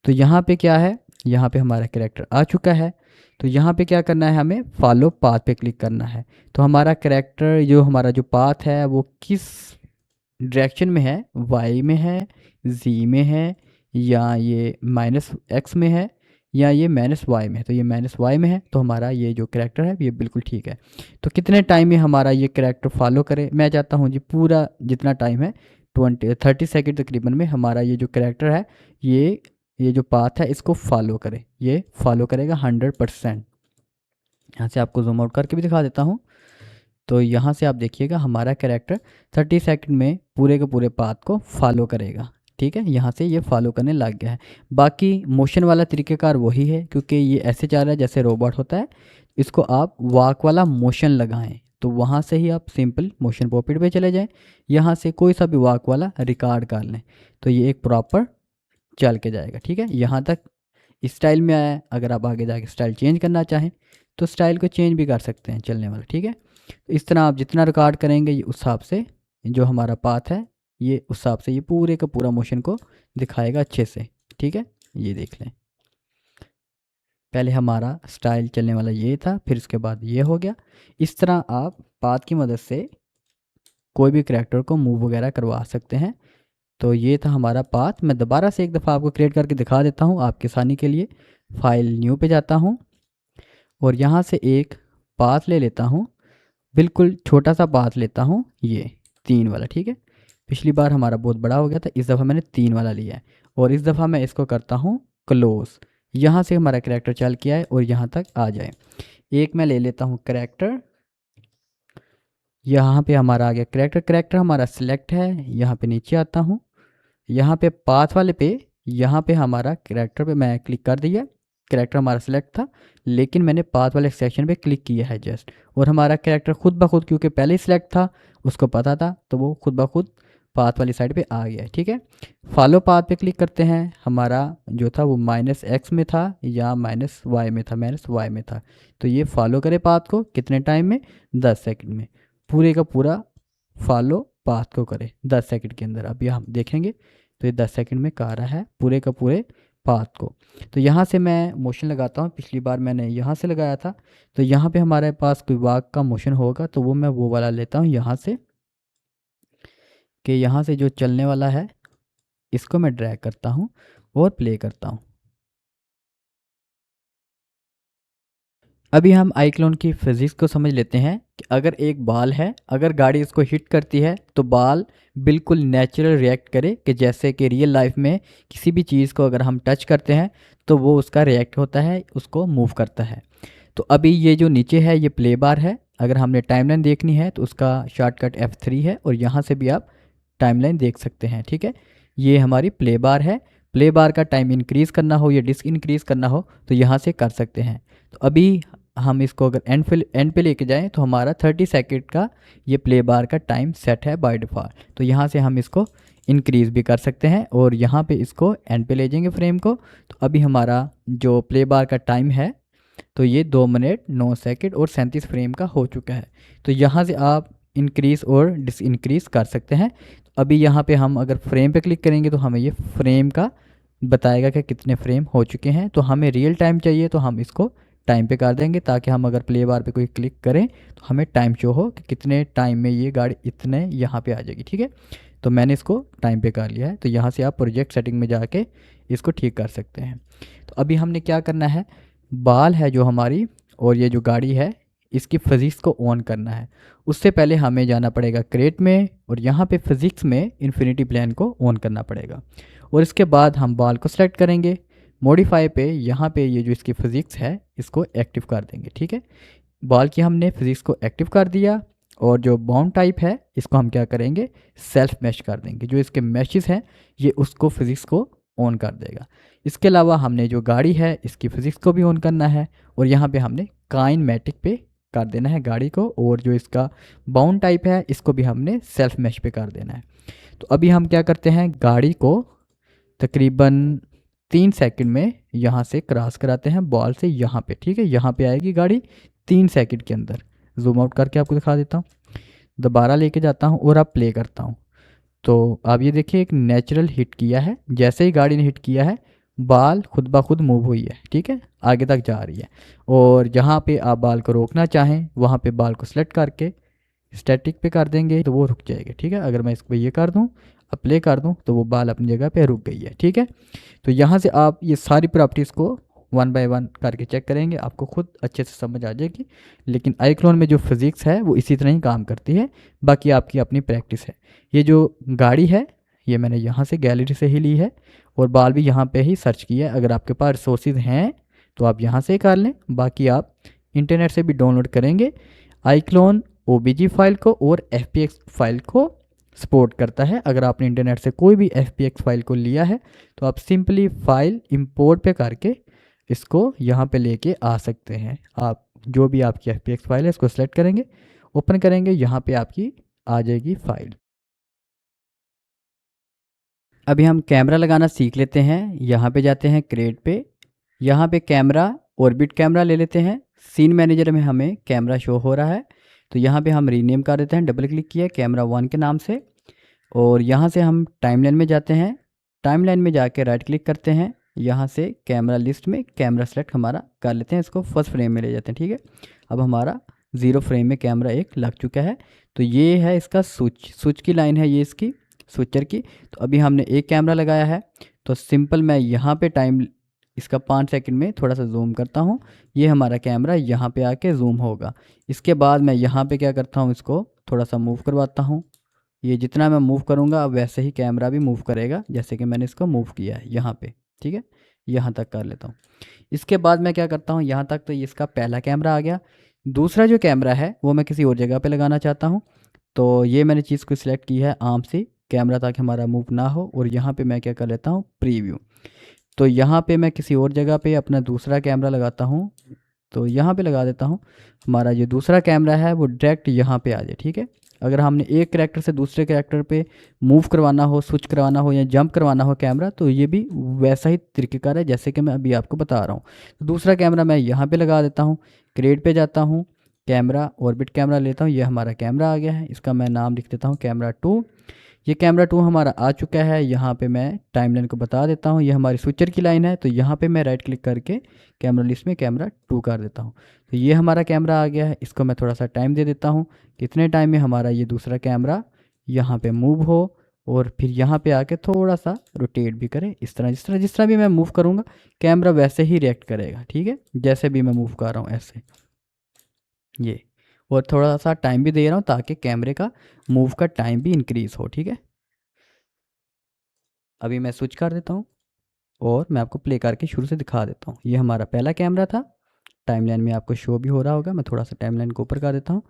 तो यहाँ पे क्या है, यहाँ पे हमारा कैरेक्टर आ चुका है। तो यहाँ पे क्या करना है, हमें फॉलो पाथ पे क्लिक करना है। तो हमारा कैरेक्टर जो हमारा जो पाथ है वो किस डायरेक्शन में है, Y में है, Z में है या ये -X में है या ये -y में है, तो ये -y में है, तो हमारा ये जो कैरेक्टर है ये बिल्कुल ठीक है। तो कितने टाइम में हमारा ये कैरेक्टर फॉलो करे, मैं चाहता हूँ जी पूरा जितना टाइम है 30 सेकंड तकरीबन में हमारा ये जो कैरेक्टर है ये जो पाथ है इसको फॉलो करे, ये फॉलो करेगा 100%। यहाँ से आपको जूम आउट करके भी दिखा देता हूँ। तो यहाँ से आप देखिएगा हमारा कैरेक्टर 30 सेकंड में पूरे के पूरे पाथ को फॉलो करेगा। ठीक है, यहाँ से ये फॉलो करने लग गया है। बाकी मोशन वाला तरीक़ेकार वही है, क्योंकि ये ऐसे जा रहा है जैसे रोबोट होता है। इसको आप वॉक वाला मोशन लगाएं, तो वहाँ से ही आप सिंपल मोशन पॉपिट पे चले जाएं। यहाँ से कोई सा भी वॉक वाला रिकॉर्ड कर लें, तो ये एक प्रॉपर चल के जाएगा। ठीक है, यहाँ तक इस स्टाइल में आया है। अगर आप आगे जाके स्टाइल चेंज करना चाहें तो स्टाइल को चेंज भी कर सकते हैं चलने वाला। ठीक है, तो इस तरह आप जितना रिकॉर्ड करेंगे ये उस हिसाब से जो हमारा पाथ है ये उस हिसाब से ये पूरे का पूरा मोशन को दिखाएगा अच्छे से। ठीक है, ये देख लें, पहले हमारा स्टाइल चलने वाला ये था, फिर इसके बाद ये हो गया। इस तरह आप पाथ की मदद से कोई भी करैक्टर को मूव वगैरह करवा सकते हैं। तो ये था हमारा पाथ। मैं दोबारा से एक दफ़ा आपको क्रिएट करके दिखा देता हूँ आपकी आसानी के लिए। फाइल न्यू पे जाता हूँ और यहाँ से एक पाथ ले लेता हूँ, बिल्कुल छोटा सा पाथ लेता हूँ, ये 3 वाला। ठीक है, पिछली बार हमारा बहुत बड़ा हो गया था, इस दफ़ा मैंने 3 वाला लिया है और इस दफ़ा मैं इसको करता हूँ क्लोज। यहाँ से हमारा करैक्टर चल के आए और यहाँ तक आ जाए। एक मैं ले लेता हूँ करैक्टर, यहाँ पे हमारा आ गया करैक्टर हमारा सिलेक्ट है। यहाँ पे नीचे आता हूँ, यहाँ पे पाथ वाले पे यहाँ पे हमारा करैक्टर पे मैं क्लिक कर दिया। करैक्टर हमारा सिलेक्ट था लेकिन मैंने पाथ वाले सेक्शन पे क्लिक किया है जस्ट, और हमारा करैक्टर खुद ब खुद, क्योंकि पहले ही सिलेक्ट था उसको पता था, तो वो खुद ब खुद पाथ वाली साइड पे आ गया है। ठीक है, फॉलो पाथ पे क्लिक करते हैं। हमारा जो था वो -x में था या -y में था, -y में था, तो ये फॉलो करे पाथ को कितने टाइम में, 10 सेकंड में पूरे का पूरा फॉलो पाथ को करे 10 सेकंड के अंदर। अभी हम देखेंगे तो ये 10 सेकंड में कर रहा है पूरे का पूरे पाथ को। तो यहाँ से मैं मोशन लगाता हूँ, पिछली बार मैंने यहाँ से लगाया था, तो यहाँ पे हमारे पास कोई वाक का मोशन होगा तो वो मैं वो वाला लेता हूँ यहाँ से, कि यहाँ से जो चलने वाला है इसको मैं ड्रैग करता हूँ और प्ले करता हूँ। अभी हम आई क्लोन की फिजिक्स को समझ लेते हैं कि अगर एक बॉल है, अगर गाड़ी इसको हिट करती है तो बॉल बिल्कुल नेचुरल रिएक्ट करे, कि जैसे कि रियल लाइफ में किसी भी चीज़ को अगर हम टच करते हैं तो वो उसका रिएक्ट होता है, उसको मूव करता है। तो अभी ये जो नीचे है ये प्ले बार है। अगर हमने टाइमलाइन देखनी है तो उसका शॉर्टकट F3 है और यहाँ से भी आप टाइमलाइन देख सकते हैं। ठीक है, ये हमारी प्ले बार है। प्ले बार का टाइम इंक्रीज़ करना हो या डिस इंक्रीज़ करना हो तो यहाँ से कर सकते हैं। तो अभी हम इसको अगर एंड पे लेके जाएं तो हमारा 30 सेकंड का ये प्ले बार का टाइम सेट है बाय डिफ़ॉल्ट। तो यहाँ से हम इसको इंक्रीज़ भी कर सकते हैं और यहाँ पे इसको एंड पे ले जाएंगे फ्रेम को। तो अभी हमारा जो प्ले बार का टाइम है तो ये 2 मिनट 9 सेकंड और 37 फ्रेम का हो चुका है। तो यहाँ से आप इंक्रीज़ और डिस इंक्रीज़ कर सकते हैं। तो अभी यहाँ पे हम अगर फ्रेम पे क्लिक करेंगे तो हमें ये फ्रेम का बताएगा कि कितने फ्रेम हो चुके हैं। तो हमें रियल टाइम चाहिए तो हम इसको टाइम पे कर देंगे, ताकि हम अगर प्ले बार पे कोई क्लिक करें तो हमें टाइम शो हो कि कितने टाइम में ये गाड़ी इतने यहाँ पे आ जाएगी। ठीक है, तो मैंने इसको टाइम पे कर लिया है। तो यहाँ से आप प्रोजेक्ट सेटिंग में जाके इसको ठीक कर सकते हैं। तो अभी हमने क्या करना है, बाल है जो हमारी और ये जो गाड़ी है इसकी फिज़िक्स को ऑन करना है। उससे पहले हमें जाना पड़ेगा क्रिएट में और यहाँ पे फिज़िक्स में इन्फिनिटी प्लान को ऑन करना पड़ेगा, और इसके बाद हम बाल को सिलेक्ट करेंगे। मॉडिफाई पे यहाँ पे ये जो इसकी फ़िज़िक्स है इसको एक्टिव कर देंगे। ठीक है, बाल की हमने फिज़िक्स को एक्टिव कर दिया और जो बाउंड टाइप है इसको हम क्या करेंगे, सेल्फ मैश कर देंगे। जो इसके मैशेस हैं ये उसको फिज़िक्स को ऑन कर देगा। इसके अलावा हमने जो गाड़ी है इसकी फ़िज़िक्स को भी ऑन करना है और यहाँ पे हमने काइनेमेटिक पे कर देना है गाड़ी को, और जो इसका बाउंड टाइप है इसको भी हमने सेल्फ मैश पे कर देना है। तो अभी हम क्या करते हैं, गाड़ी को तकरीबन 3 सेकंड में यहाँ से क्रॉस कराते हैं बॉल से यहाँ पे। ठीक है, यहाँ पे आएगी गाड़ी 3 सेकंड के अंदर। जूम आउट करके आपको दिखा देता हूँ, दोबारा लेके जाता हूँ और अब प्ले करता हूँ। तो आप ये देखिए एक नेचुरल हिट किया है, जैसे ही गाड़ी ने हिट किया है बाल खुद ब खुद मूव हुई है। ठीक है, आगे तक जा रही है, और जहाँ पे आप बाल को रोकना चाहें वहाँ पे बाल को सेलेक्ट करके स्टैटिक पे कर देंगे तो वो रुक जाएगी। ठीक है, अगर मैं इसको ये कर दूँ अप्लाई कर दूं तो वो बाल अपनी जगह पे रुक गई है। ठीक है, तो यहाँ से आप ये सारी प्रॉपर्टीज़ को वन बाय वन करके चेक करेंगे, आपको खुद अच्छे से समझ आ जाएगी। लेकिन iClone में जो फिज़िक्स है वो इसी तरह ही काम करती है, बाकी आपकी अपनी प्रैक्टिस है। ये जो गाड़ी है ये मैंने यहाँ से गैलरी से ही ली है और बाल भी यहाँ पे ही सर्च किया है। अगर आपके पास रिसोर्सेज हैं तो आप यहाँ से कर लें, बाकी आप इंटरनेट से भी डाउनलोड करेंगे। iClone OBJ फाइल को और FPX फाइल को सपोर्ट करता है। अगर आपने इंटरनेट से कोई भी FPX फाइल को लिया है तो आप सिंपली फाइल इंपोर्ट पे करके इसको यहाँ पे लेके आ सकते हैं। आप जो भी आपकी FPX फाइल है इसको सेलेक्ट करेंगे, ओपन करेंगे, यहाँ पे आपकी आ जाएगी फाइल। अभी हम कैमरा लगाना सीख लेते हैं। यहाँ पे जाते हैं क्रिएट पे, यहाँ पे कैमरा ऑर्बिट कैमरा ले लेते हैं। सीन मैनेजर में हमें कैमरा शो हो रहा है तो यहाँ पे हम रीनेम कर देते हैं, डबल क्लिक किया कैमरा 1 के नाम से और यहाँ से हम टाइमलाइन में जाते हैं। टाइमलाइन में जाके राइट क्लिक करते हैं, यहाँ से कैमरा लिस्ट में कैमरा सेलेक्ट हमारा कर लेते हैं, इसको फर्स्ट फ्रेम में ले जाते हैं। ठीक है, अब हमारा 0 फ्रेम में कैमरा एक लग चुका है। तो ये है इसका स्विच की लाइन है, ये इसकी स्विचर की। तो अभी हमने एक कैमरा लगाया है तो सिंपल मैं यहाँ पे टाइम इसका 5 सेकंड में थोड़ा सा जूम करता हूँ, ये हमारा कैमरा यहाँ पे आके जूम होगा। इसके बाद मैं यहाँ पे क्या करता हूँ, इसको थोड़ा सा मूव करवाता हूँ। ये जितना मैं मूव करूँगा अब वैसे ही कैमरा भी मूव करेगा, जैसे कि मैंने इसको मूव किया है यहाँ पे। ठीक है, यहाँ तक कर लेता हूँ। इसके बाद मैं क्या करता हूँ, यहाँ तक तो ये इसका पहला कैमरा आ गया। दूसरा जो कैमरा है वो मैं किसी और जगह पे लगाना चाहता हूँ, तो ये मैंने चीज़ को सिलेक्ट की है आर्म से कैमरा ताकि हमारा मूव ना हो। और यहाँ पे मैं क्या कर लेता हूँ, प्रीव्यू। तो यहाँ पे मैं किसी और जगह पे अपना दूसरा कैमरा लगाता हूँ, तो यहाँ पे लगा देता हूँ। हमारा जो दूसरा कैमरा है वो डायरेक्ट यहाँ पे आ जाए। ठीक है, अगर हमने एक कैरेक्टर से दूसरे कैरेक्टर पे मूव करवाना हो, स्विच करवाना हो या जंप करवाना हो कैमरा, तो ये भी वैसा ही तरीक़ेकार है जैसे कि मैं अभी आपको बता रहा हूँ। तो दूसरा कैमरा मैं यहाँ पे लगा देता हूँ, क्रिएट पे जाता हूँ, कैमरा ऑर्बिट कैमरा लेता हूँ, ये हमारा कैमरा आ गया है। इसका मैं नाम लिख देता हूँ कैमरा 2। ये कैमरा 2 हमारा आ चुका है। यहाँ पे मैं टाइमलाइन को बता देता हूँ, ये हमारी स्विचर की लाइन है, तो यहाँ पे मैं राइट क्लिक करके कैमरा लिस्ट में कैमरा 2 कर देता हूँ। तो ये हमारा कैमरा आ गया है। इसको मैं थोड़ा सा टाइम दे देता हूँ, कितने टाइम में हमारा ये दूसरा कैमरा यहाँ पे मूव हो और फिर यहाँ पे आके थोड़ा सा रोटेट भी करे। इस तरह जिस तरह भी मैं मूव करूँगा कैमरा वैसे ही रिएक्ट करेगा। ठीक है, जैसे भी मैं मूव कर रहा हूँ ऐसे ये। और थोड़ा सा टाइम भी दे रहा हूँ ताकि कैमरे का मूव का टाइम भी इंक्रीज़ हो। ठीक है, अभी मैं स्विच कर देता हूँ और मैं आपको प्ले करके शुरू से दिखा देता हूँ। ये हमारा पहला कैमरा था, टाइमलाइन में आपको शो भी हो रहा होगा। मैं थोड़ा सा टाइमलाइन को ऊपर कर देता हूँ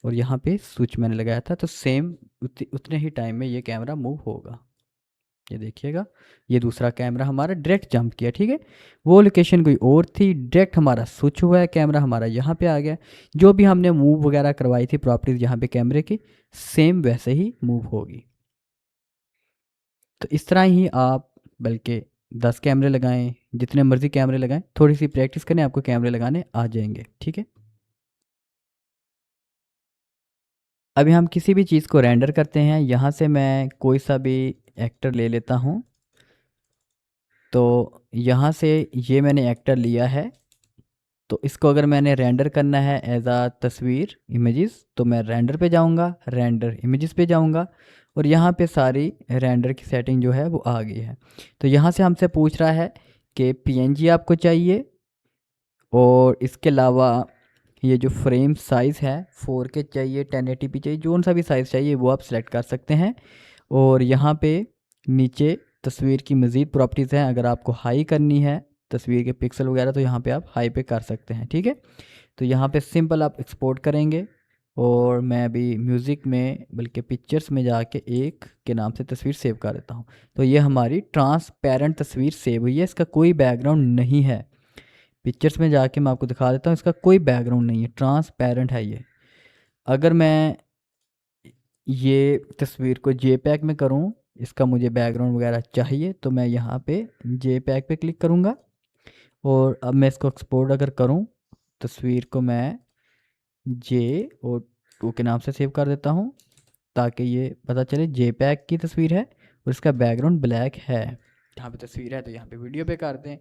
और यहाँ पे स्विच मैंने लगाया था, तो सेम उतने ही टाइम में ये कैमरा मूव होगा। ये देखिएगा, ये दूसरा कैमरा हमारा डायरेक्ट जंप किया। ठीक है, वो लोकेशन कोई और थी, डायरेक्ट हमारा स्विच हुआ है, कैमरा हमारा यहाँ पे आ गया। जो भी हमने मूव वगैरह करवाई थी प्रॉपर्टीज़ यहाँ पे कैमरे की, सेम वैसे ही मूव होगी। तो इस तरह ही आप बल्कि 10 कैमरे लगाएं, जितने मर्जी कैमरे लगाएं, थोड़ी सी प्रैक्टिस करें, आपको कैमरे लगाने आ जाएंगे। ठीक है, अभी हम किसी भी चीज़ को रेंडर करते हैं। यहाँ से मैं कोई सा भी एक्टर ले लेता हूँ, तो यहाँ से ये मैंने एक्टर लिया है। तो इसको अगर मैंने रेंडर करना है एज आ तस्वीर इमेजेस, तो मैं रेंडर पे जाऊँगा, रेंडर इमेजेस पे जाऊँगा और यहाँ पे सारी रेंडर की सेटिंग जो है वो आ गई है। तो यहाँ से हमसे पूछ रहा है कि PNG आपको चाहिए और इसके अलावा ये जो फ्रेम साइज़ है 4K चाहिए, 1080p चाहिए, जो सा भी साइज़ चाहिए वो आप सिलेक्ट कर सकते हैं। और यहाँ पे नीचे तस्वीर की मज़ीद प्रॉपर्टीज़ हैं, अगर आपको हाई करनी है तस्वीर के पिक्सल वगैरह तो यहाँ पे आप हाई पे कर सकते हैं। ठीक है, तो यहाँ पे सिंपल आप एक्सपोर्ट करेंगे और मैं अभी म्यूज़िक में बल्कि पिक्चर्स में जाके एक के नाम से तस्वीर सेव कर देता हूँ। तो ये हमारी ट्रांसपेरेंट तस्वीर सेव हुई है, इसका कोई बैकग्राउंड नहीं है। पिक्चर्स में जाके मैं आपको दिखा देता हूँ, इसका कोई बैकग्राउंड नहीं है, ट्रांसपेरेंट है ये। अगर मैं ये तस्वीर को JPEG में करूँ, इसका मुझे बैकग्राउंड वगैरह चाहिए, तो मैं यहाँ पे JPEG पे क्लिक करूँगा और अब मैं इसको एक्सपोर्ट अगर करूँ, तस्वीर को मैं J2 के नाम से सेव कर देता हूँ ताकि ये पता चले JPEG की तस्वीर है और इसका बैकग्राउंड ब्लैक है। यहाँ पे तस्वीर है तो यहाँ पे वीडियो पे कर दें,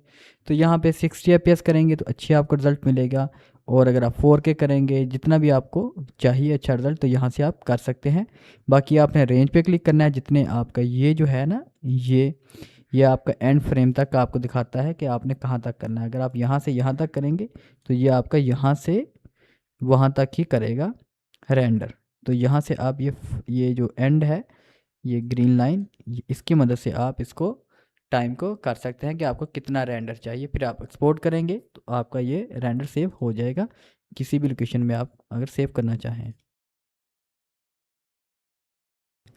तो यहाँ पे 60 FPS करेंगे तो अच्छी आपको रिज़ल्ट मिलेगा। और अगर आप 4K करेंगे, जितना भी आपको चाहिए अच्छा रिज़ल्ट, तो यहाँ से आप कर सकते हैं। बाकी आपने रेंज पे क्लिक करना है, जितने आपका ये जो है ना, ये ये आपका एंड फ्रेम तक आपको दिखाता है कि आपने कहाँ तक करना है। अगर आप यहाँ से यहाँ तक करेंगे तो ये आपका यहाँ से वहाँ तक ही करेगा रेंडर। तो यहाँ से आप ये जो एंड है, ये ग्रीन लाइन, इसकी मदद से आप इसको टाइम को कर सकते हैं कि आपको कितना रेंडर चाहिए। फिर आप एक्सपोर्ट करेंगे तो आपका ये रेंडर सेव हो जाएगा किसी भी लोकेशन में आप अगर सेव करना चाहें।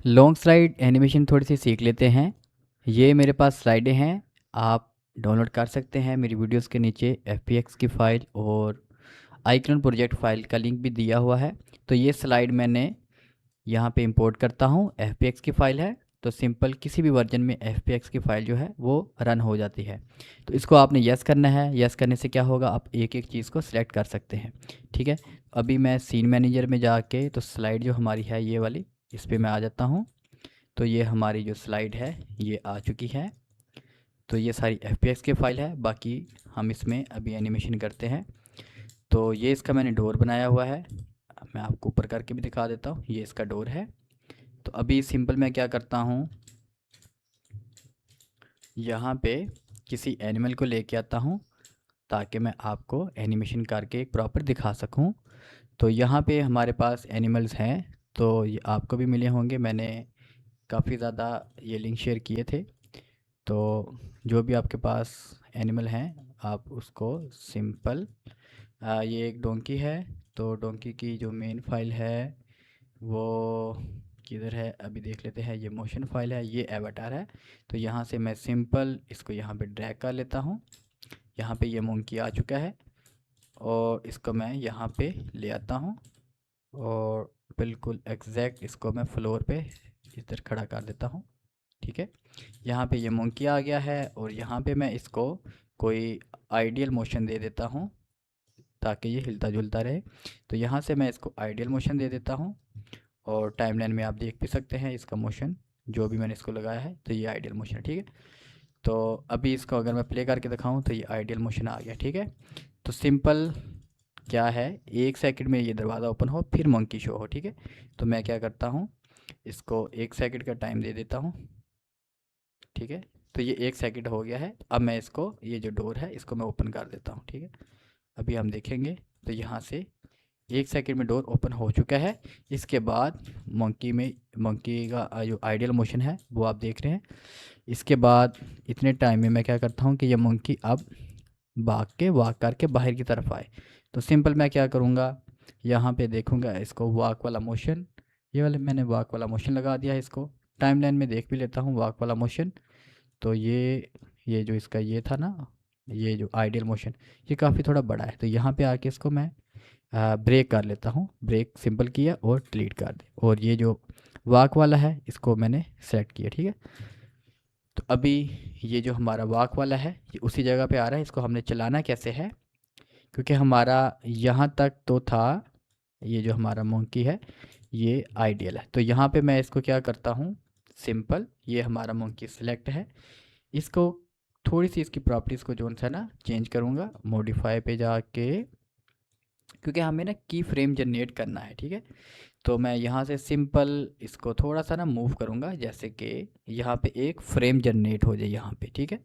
लॉन्ग स्लाइड एनिमेशन थोड़ी सी सीख लेते हैं। ये मेरे पास स्लाइडें हैं, आप डाउनलोड कर सकते हैं मेरी वीडियोस के नीचे। FBX की फ़ाइल और आइकन प्रोजेक्ट फ़ाइल का लिंक भी दिया हुआ है। तो ये स्लाइड मैंने यहाँ पे इंपोर्ट करता हूँ, FBX की फ़ाइल है, तो सिंपल किसी भी वर्जन में FBX की फ़ाइल जो है वो रन हो जाती है। तो इसको आपने यस करना है। यस करने से क्या होगा, आप एक एक चीज़ को सिलेक्ट कर सकते हैं। ठीक है, अभी मैं सीन मैनेजर में जाके तो स्लाइड जो हमारी है ये वाली, इस पर मैं आ जाता हूँ। तो ये हमारी जो स्लाइड है ये आ चुकी है। तो ये सारी FBX की फ़ाइल है। बाकी हम इसमें अभी एनिमेशन करते हैं। तो ये इसका मैंने डोर बनाया हुआ है, मैं आपको ऊपर करके भी दिखा देता हूँ। ये इसका डोर है। तो अभी सिंपल मैं क्या करता हूँ, यहाँ पे किसी एनिमल को लेके आता हूँ ताकि मैं आपको एनिमेशन करके एक प्रॉपर दिखा सकूँ। तो यहाँ पे हमारे पास एनिमल्स हैं, तो ये आपको भी मिले होंगे, मैंने काफ़ी ज़्यादा ये लिंक शेयर किए थे। तो जो भी आपके पास एनिमल हैं आप उसको सिंपल ये एक डोंकी है, तो डोंकी की जो मेन फाइल है वो किधर है अभी देख लेते हैं। ये मोशन फाइल है, ये एवाटार है। तो यहाँ से मैं सिंपल इसको यहाँ पे ड्रैग कर लेता हूँ। यहाँ पे ये मोंकी आ चुका है और इसको मैं यहाँ पे ले आता हूँ और बिल्कुल एग्जैक्ट इसको मैं फ्लोर पे इधर खड़ा कर देता हूँ। ठीक है, यहाँ पे ये मोंकी आ गया है और यहाँ पे मैं इसको कोई आइडियल मोशन दे देता हूँ ताकि ये हिलता जुलता रहे। तो यहाँ से मैं इसको आइडियल मोशन दे देता हूँ और टाइमलाइन में आप देख भी सकते हैं इसका मोशन जो भी मैंने इसको लगाया है। तो ये आइडियल मोशन है। ठीक है, तो अभी इसको अगर मैं प्ले करके दिखाऊं तो ये आइडियल मोशन आ गया। ठीक है, तो सिंपल क्या है, 1 सेकंड में ये दरवाज़ा ओपन हो फिर मंकी शो हो। ठीक है, तो मैं क्या करता हूँ, इसको 1 सेकंड का टाइम दे देता हूँ। ठीक है, तो ये 1 सेकंड हो गया है। अब मैं इसको ये जो डोर है इसको मैं ओपन कर देता हूँ। ठीक है, अभी हम देखेंगे तो यहाँ से 1 सेकंड में डोर ओपन हो चुका है। इसके बाद मंकी का जो आइडियल मोशन है वो आप देख रहे हैं। इसके बाद इतने टाइम में मैं क्या करता हूँ कि ये मंकी अब वॉक करके बाहर की तरफ आए। तो सिंपल मैं क्या करूँगा, यहाँ पे देखूँगा इसको वॉक वाला मोशन, ये वाले मैंने वॉक वाला मोशन लगा दिया है। इसको टाइमलाइन में देख भी लेता हूँ वॉक वाला मोशन। तो ये जो इसका ये था ना, ये जो आइडियल मोशन, ये काफ़ी थोड़ा बड़ा है। तो यहाँ पे आके इसको मैं ब्रेक कर लेता हूँ। ब्रेक सिंपल किया और डिलीट कर दे, और ये जो वॉक वाला है इसको मैंने सेलेक्ट किया। ठीक है, तो अभी ये जो हमारा वॉक वाला है ये उसी जगह पे आ रहा है। इसको हमने चलाना कैसे है, क्योंकि हमारा यहाँ तक तो था, ये जो हमारा मोंकी है ये आइडियल है। तो यहाँ पे मैं इसको क्या करता हूँ, सिंपल ये हमारा मोंकी सिलेक्ट है, इसको थोड़ी सी इसकी प्रॉपर्टीज़ को जो है ना चेंज करूँगा मॉडिफाई पे जाके, क्योंकि हमें ना की फ्रेम जनरेट करना है। ठीक है, तो मैं यहाँ से सिंपल इसको थोड़ा सा ना मूव करूँगा, जैसे कि यहाँ पे एक फ्रेम जनरेट हो जाए यहाँ पे। ठीक है,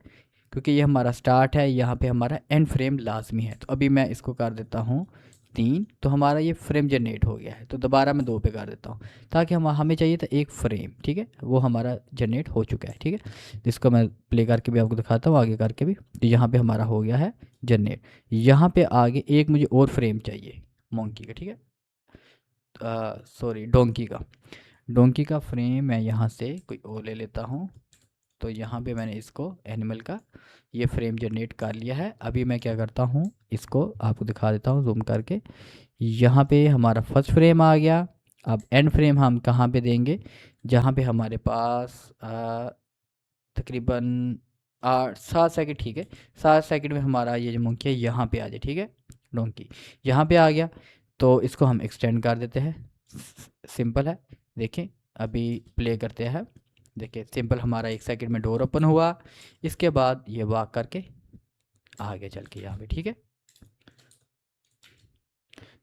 क्योंकि ये हमारा स्टार्ट है, यहाँ पे हमारा एंड फ्रेम लाजमी है। तो अभी मैं इसको कर देता हूँ 3, तो हमारा ये फ्रेम जनरेट हो गया है। तो दोबारा मैं 2 पे कर देता हूँ ताकि हमें चाहिए था एक फ्रेम। ठीक है, वो हमारा जनरेट हो चुका है। ठीक है, जिसको मैं प्ले करके भी आपको दिखाता हूँ, आगे करके भी। तो यहाँ पे हमारा हो गया है जनरेट। यहाँ पे आगे एक मुझे और फ्रेम चाहिए मोंकी का। ठीक है, सॉरी डोंकी का फ्रेम मैं यहाँ से कोई और ले लेता हूँ। तो यहाँ पे मैंने इसको एनिमल का ये फ्रेम जनरेट कर लिया है। अभी मैं क्या करता हूँ, इसको आपको दिखा देता हूँ जूम करके। यहाँ पे हमारा फर्स्ट फ्रेम आ गया। अब एंड फ्रेम हम कहाँ पे देंगे, जहाँ पे हमारे पास तकरीबन 7 सेकंड। ठीक है, 7 सेकंड में हमारा ये जो मंकी है यहाँ पे आ जाए। ठीक है, डोंकी यहाँ पे आ गया। तो इसको हम एक्सटेंड कर देते हैं, सिंपल है। देखें अभी प्ले करते हैं, देखिए सिंपल हमारा 1 सेकंड में डोर ओपन हुआ। इसके बाद ये वॉक करके आगे चल के यहाँ पे। ठीक है,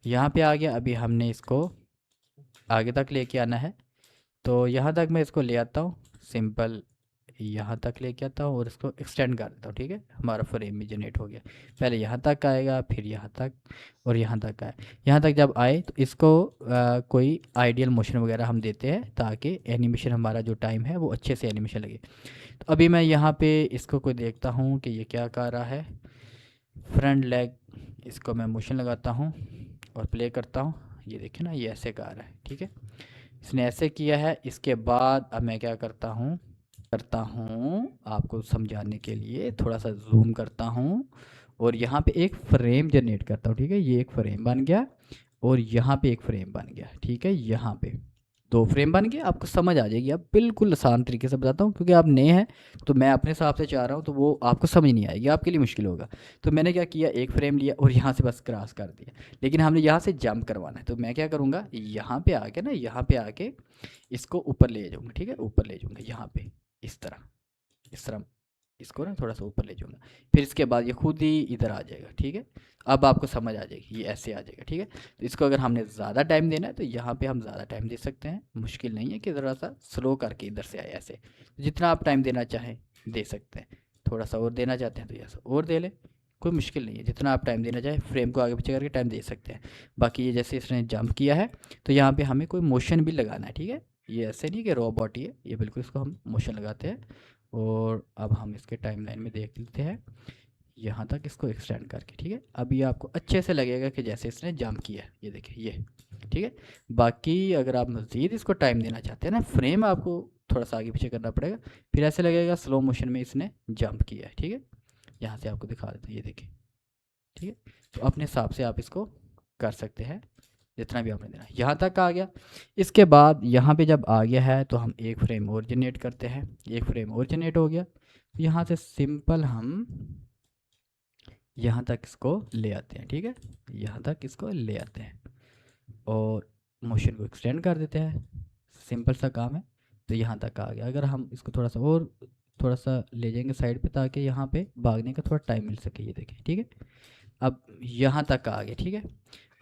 यहाँ पे आ गया। अभी हमने इसको आगे तक लेके आना है, तो यहाँ तक मैं इसको ले आता हूँ। सिंपल यहाँ तक लेके आता हूँ और इसको एक्सटेंड कर देता हूँ, ठीक है। हमारा फ्रेम भी जनरेट हो गया। पहले यहाँ तक आएगा, फिर यहाँ तक और यहाँ तक आए। यहाँ तक जब आए तो इसको कोई आइडियल मोशन वगैरह हम देते हैं ताकि एनिमेशन हमारा जो टाइम है वो अच्छे से एनिमेशन लगे। तो अभी मैं यहाँ पे इसको कोई देखता हूँ कि ये क्या कर रहा है। फ्रंट लेग, इसको मैं मोशन लगाता हूँ और प्ले करता हूँ। ये देखिए ना, ये ऐसे कर रहा है, ठीक है। इसने ऐसे किया है। इसके बाद अब मैं क्या करता हूँ आपको समझाने के लिए थोड़ा सा जूम करता हूँ और यहाँ पे एक फ्रेम जनरेट करता हूँ, ठीक है। ये एक फ्रेम बन गया और यहाँ पे एक फ्रेम बन गया, ठीक है। यहाँ पे 2 फ्रेम बन गए, आपको समझ आ जाएगी। अब बिल्कुल आसान तरीके से बताता हूँ क्योंकि आप नए हैं तो मैं अपने हिसाब से चाह रहा हूँ तो वो आपको समझ नहीं आएगी, आपके लिए मुश्किल होगा। तो मैंने क्या किया, एक फ्रेम लिया और यहाँ से बस क्रॉस कर दिया, लेकिन हमने यहाँ से जंप करवाना है। तो मैं क्या करूँगा, यहाँ पे आके ना, यहाँ पे आके इसको ऊपर ले जाऊँगा, ठीक है। ऊपर ले जाऊँगा यहाँ पे, इस तरह इसको ना थोड़ा सा ऊपर ले जाऊँगा। फिर इसके बाद ये खुद ही इधर आ जाएगा, ठीक है। अब आपको समझ आ जाएगी, ये ऐसे आ जाएगा, ठीक है। तो इसको अगर हमने ज़्यादा टाइम देना है तो यहाँ पे हम ज़्यादा टाइम दे सकते हैं, मुश्किल नहीं है कि ज़रा सा स्लो करके इधर से आए ऐसे। तो जितना आप टाइम देना चाहें दे सकते हैं। थोड़ा सा और देना चाहते हैं तो ऐसा और दे लें, कोई मुश्किल नहीं है। जितना आप टाइम देना चाहें फ्रेम को आगे पीछे करके टाइम दे सकते हैं। बाकी ये जैसे इसने जंप किया है तो यहाँ पर हमें कोई मोशन भी लगाना है, ठीक है। ये ऐसे नहीं कि रोबोट ही है, ये बिल्कुल इसको हम मोशन लगाते हैं। और अब हम इसके टाइमलाइन में देख लेते हैं यहाँ तक इसको एक्सटेंड करके, ठीक है। अब ये आपको अच्छे से लगेगा कि जैसे इसने जंप किया है, ये देखिए ये, ठीक है। बाकी अगर आप मज़ीद इसको टाइम देना चाहते हैं ना, फ्रेम आपको थोड़ा सा आगे पीछे करना पड़ेगा, फिर ऐसे लगेगा स्लो मोशन में इसने जंप किया है, ठीक है। यहाँ से आपको दिखा देते हैं, ये देखिए, ठीक है। तो अपने हिसाब से आप इसको कर सकते हैं जितना भी आपने देना। यहाँ तक आ गया। इसके बाद यहाँ पे जब आ गया है तो हम एक फ्रेम और जनरेट करते हैं। एक फ्रेम और जनरेट हो गया तो यहाँ से सिंपल हम यहाँ तक इसको ले आते हैं, ठीक है। यहाँ तक इसको ले आते हैं और मोशन को एक्सटेंड कर देते हैं। सिंपल सा काम है। तो यहाँ तक आ गया। अगर हम इसको थोड़ा सा ले जाएंगे साइड पे ताकि यहाँ पे भागने का थोड़ा टाइम मिल सके, ये देखें, ठीक है। अब यहाँ तक आ गया, ठीक है।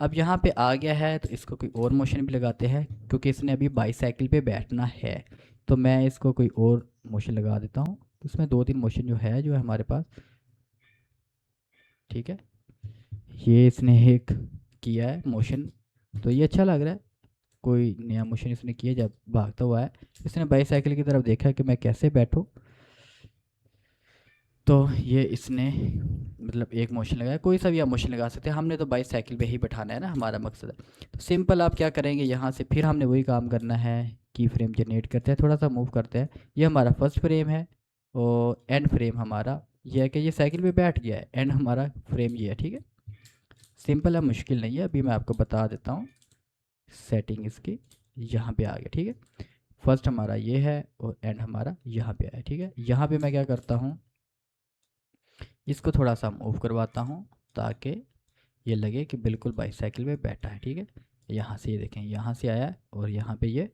अब यहाँ पे आ गया है तो इसको कोई और मोशन भी लगाते हैं क्योंकि इसने अभी बाईसाइकिल पे बैठना है। तो मैं इसको कोई और मोशन लगा देता हूँ। तो इसमें 2-3 मोशन जो है हमारे पास, ठीक है। ये इसने एक किया है मोशन तो ये अच्छा लग रहा है। कोई नया मोशन इसने किया, जब भागता हुआ है इसने बाईसाइकिल की तरफ देखा कि मैं कैसे बैठूं, तो ये इसने मतलब एक मोशन लगाया। कोई सा भी आप मोशन लगा सकते हैं, हमने तो बाईसाइकिल पे ही बैठाना है ना, हमारा मकसद है। तो सिंपल आप क्या करेंगे, यहाँ से फिर हमने वही काम करना है की फ्रेम जनरेट करते हैं, थोड़ा सा मूव करते हैं। ये हमारा फर्स्ट फ्रेम है और एंड फ्रेम हमारा ये है कि ये साइकिल पे बैठ गया है, एंड हमारा फ्रेम ये है, ठीक है। सिंपल है, मुश्किल नहीं है। अभी मैं आपको बता देता हूँ सेटिंग इसकी। यहाँ पे आ गया, ठीक है। फर्स्ट हमारा ये है और एंड हमारा यहाँ पे आया, ठीक है। यहाँ पे मैं क्या करता हूँ, इसको थोड़ा सा मूव करवाता हूँ ताकि ये लगे कि बिल्कुल बाईसाइकिल पे बैठा है, ठीक है। यहाँ से ये देखें, यहाँ से आया है और यहाँ पे ये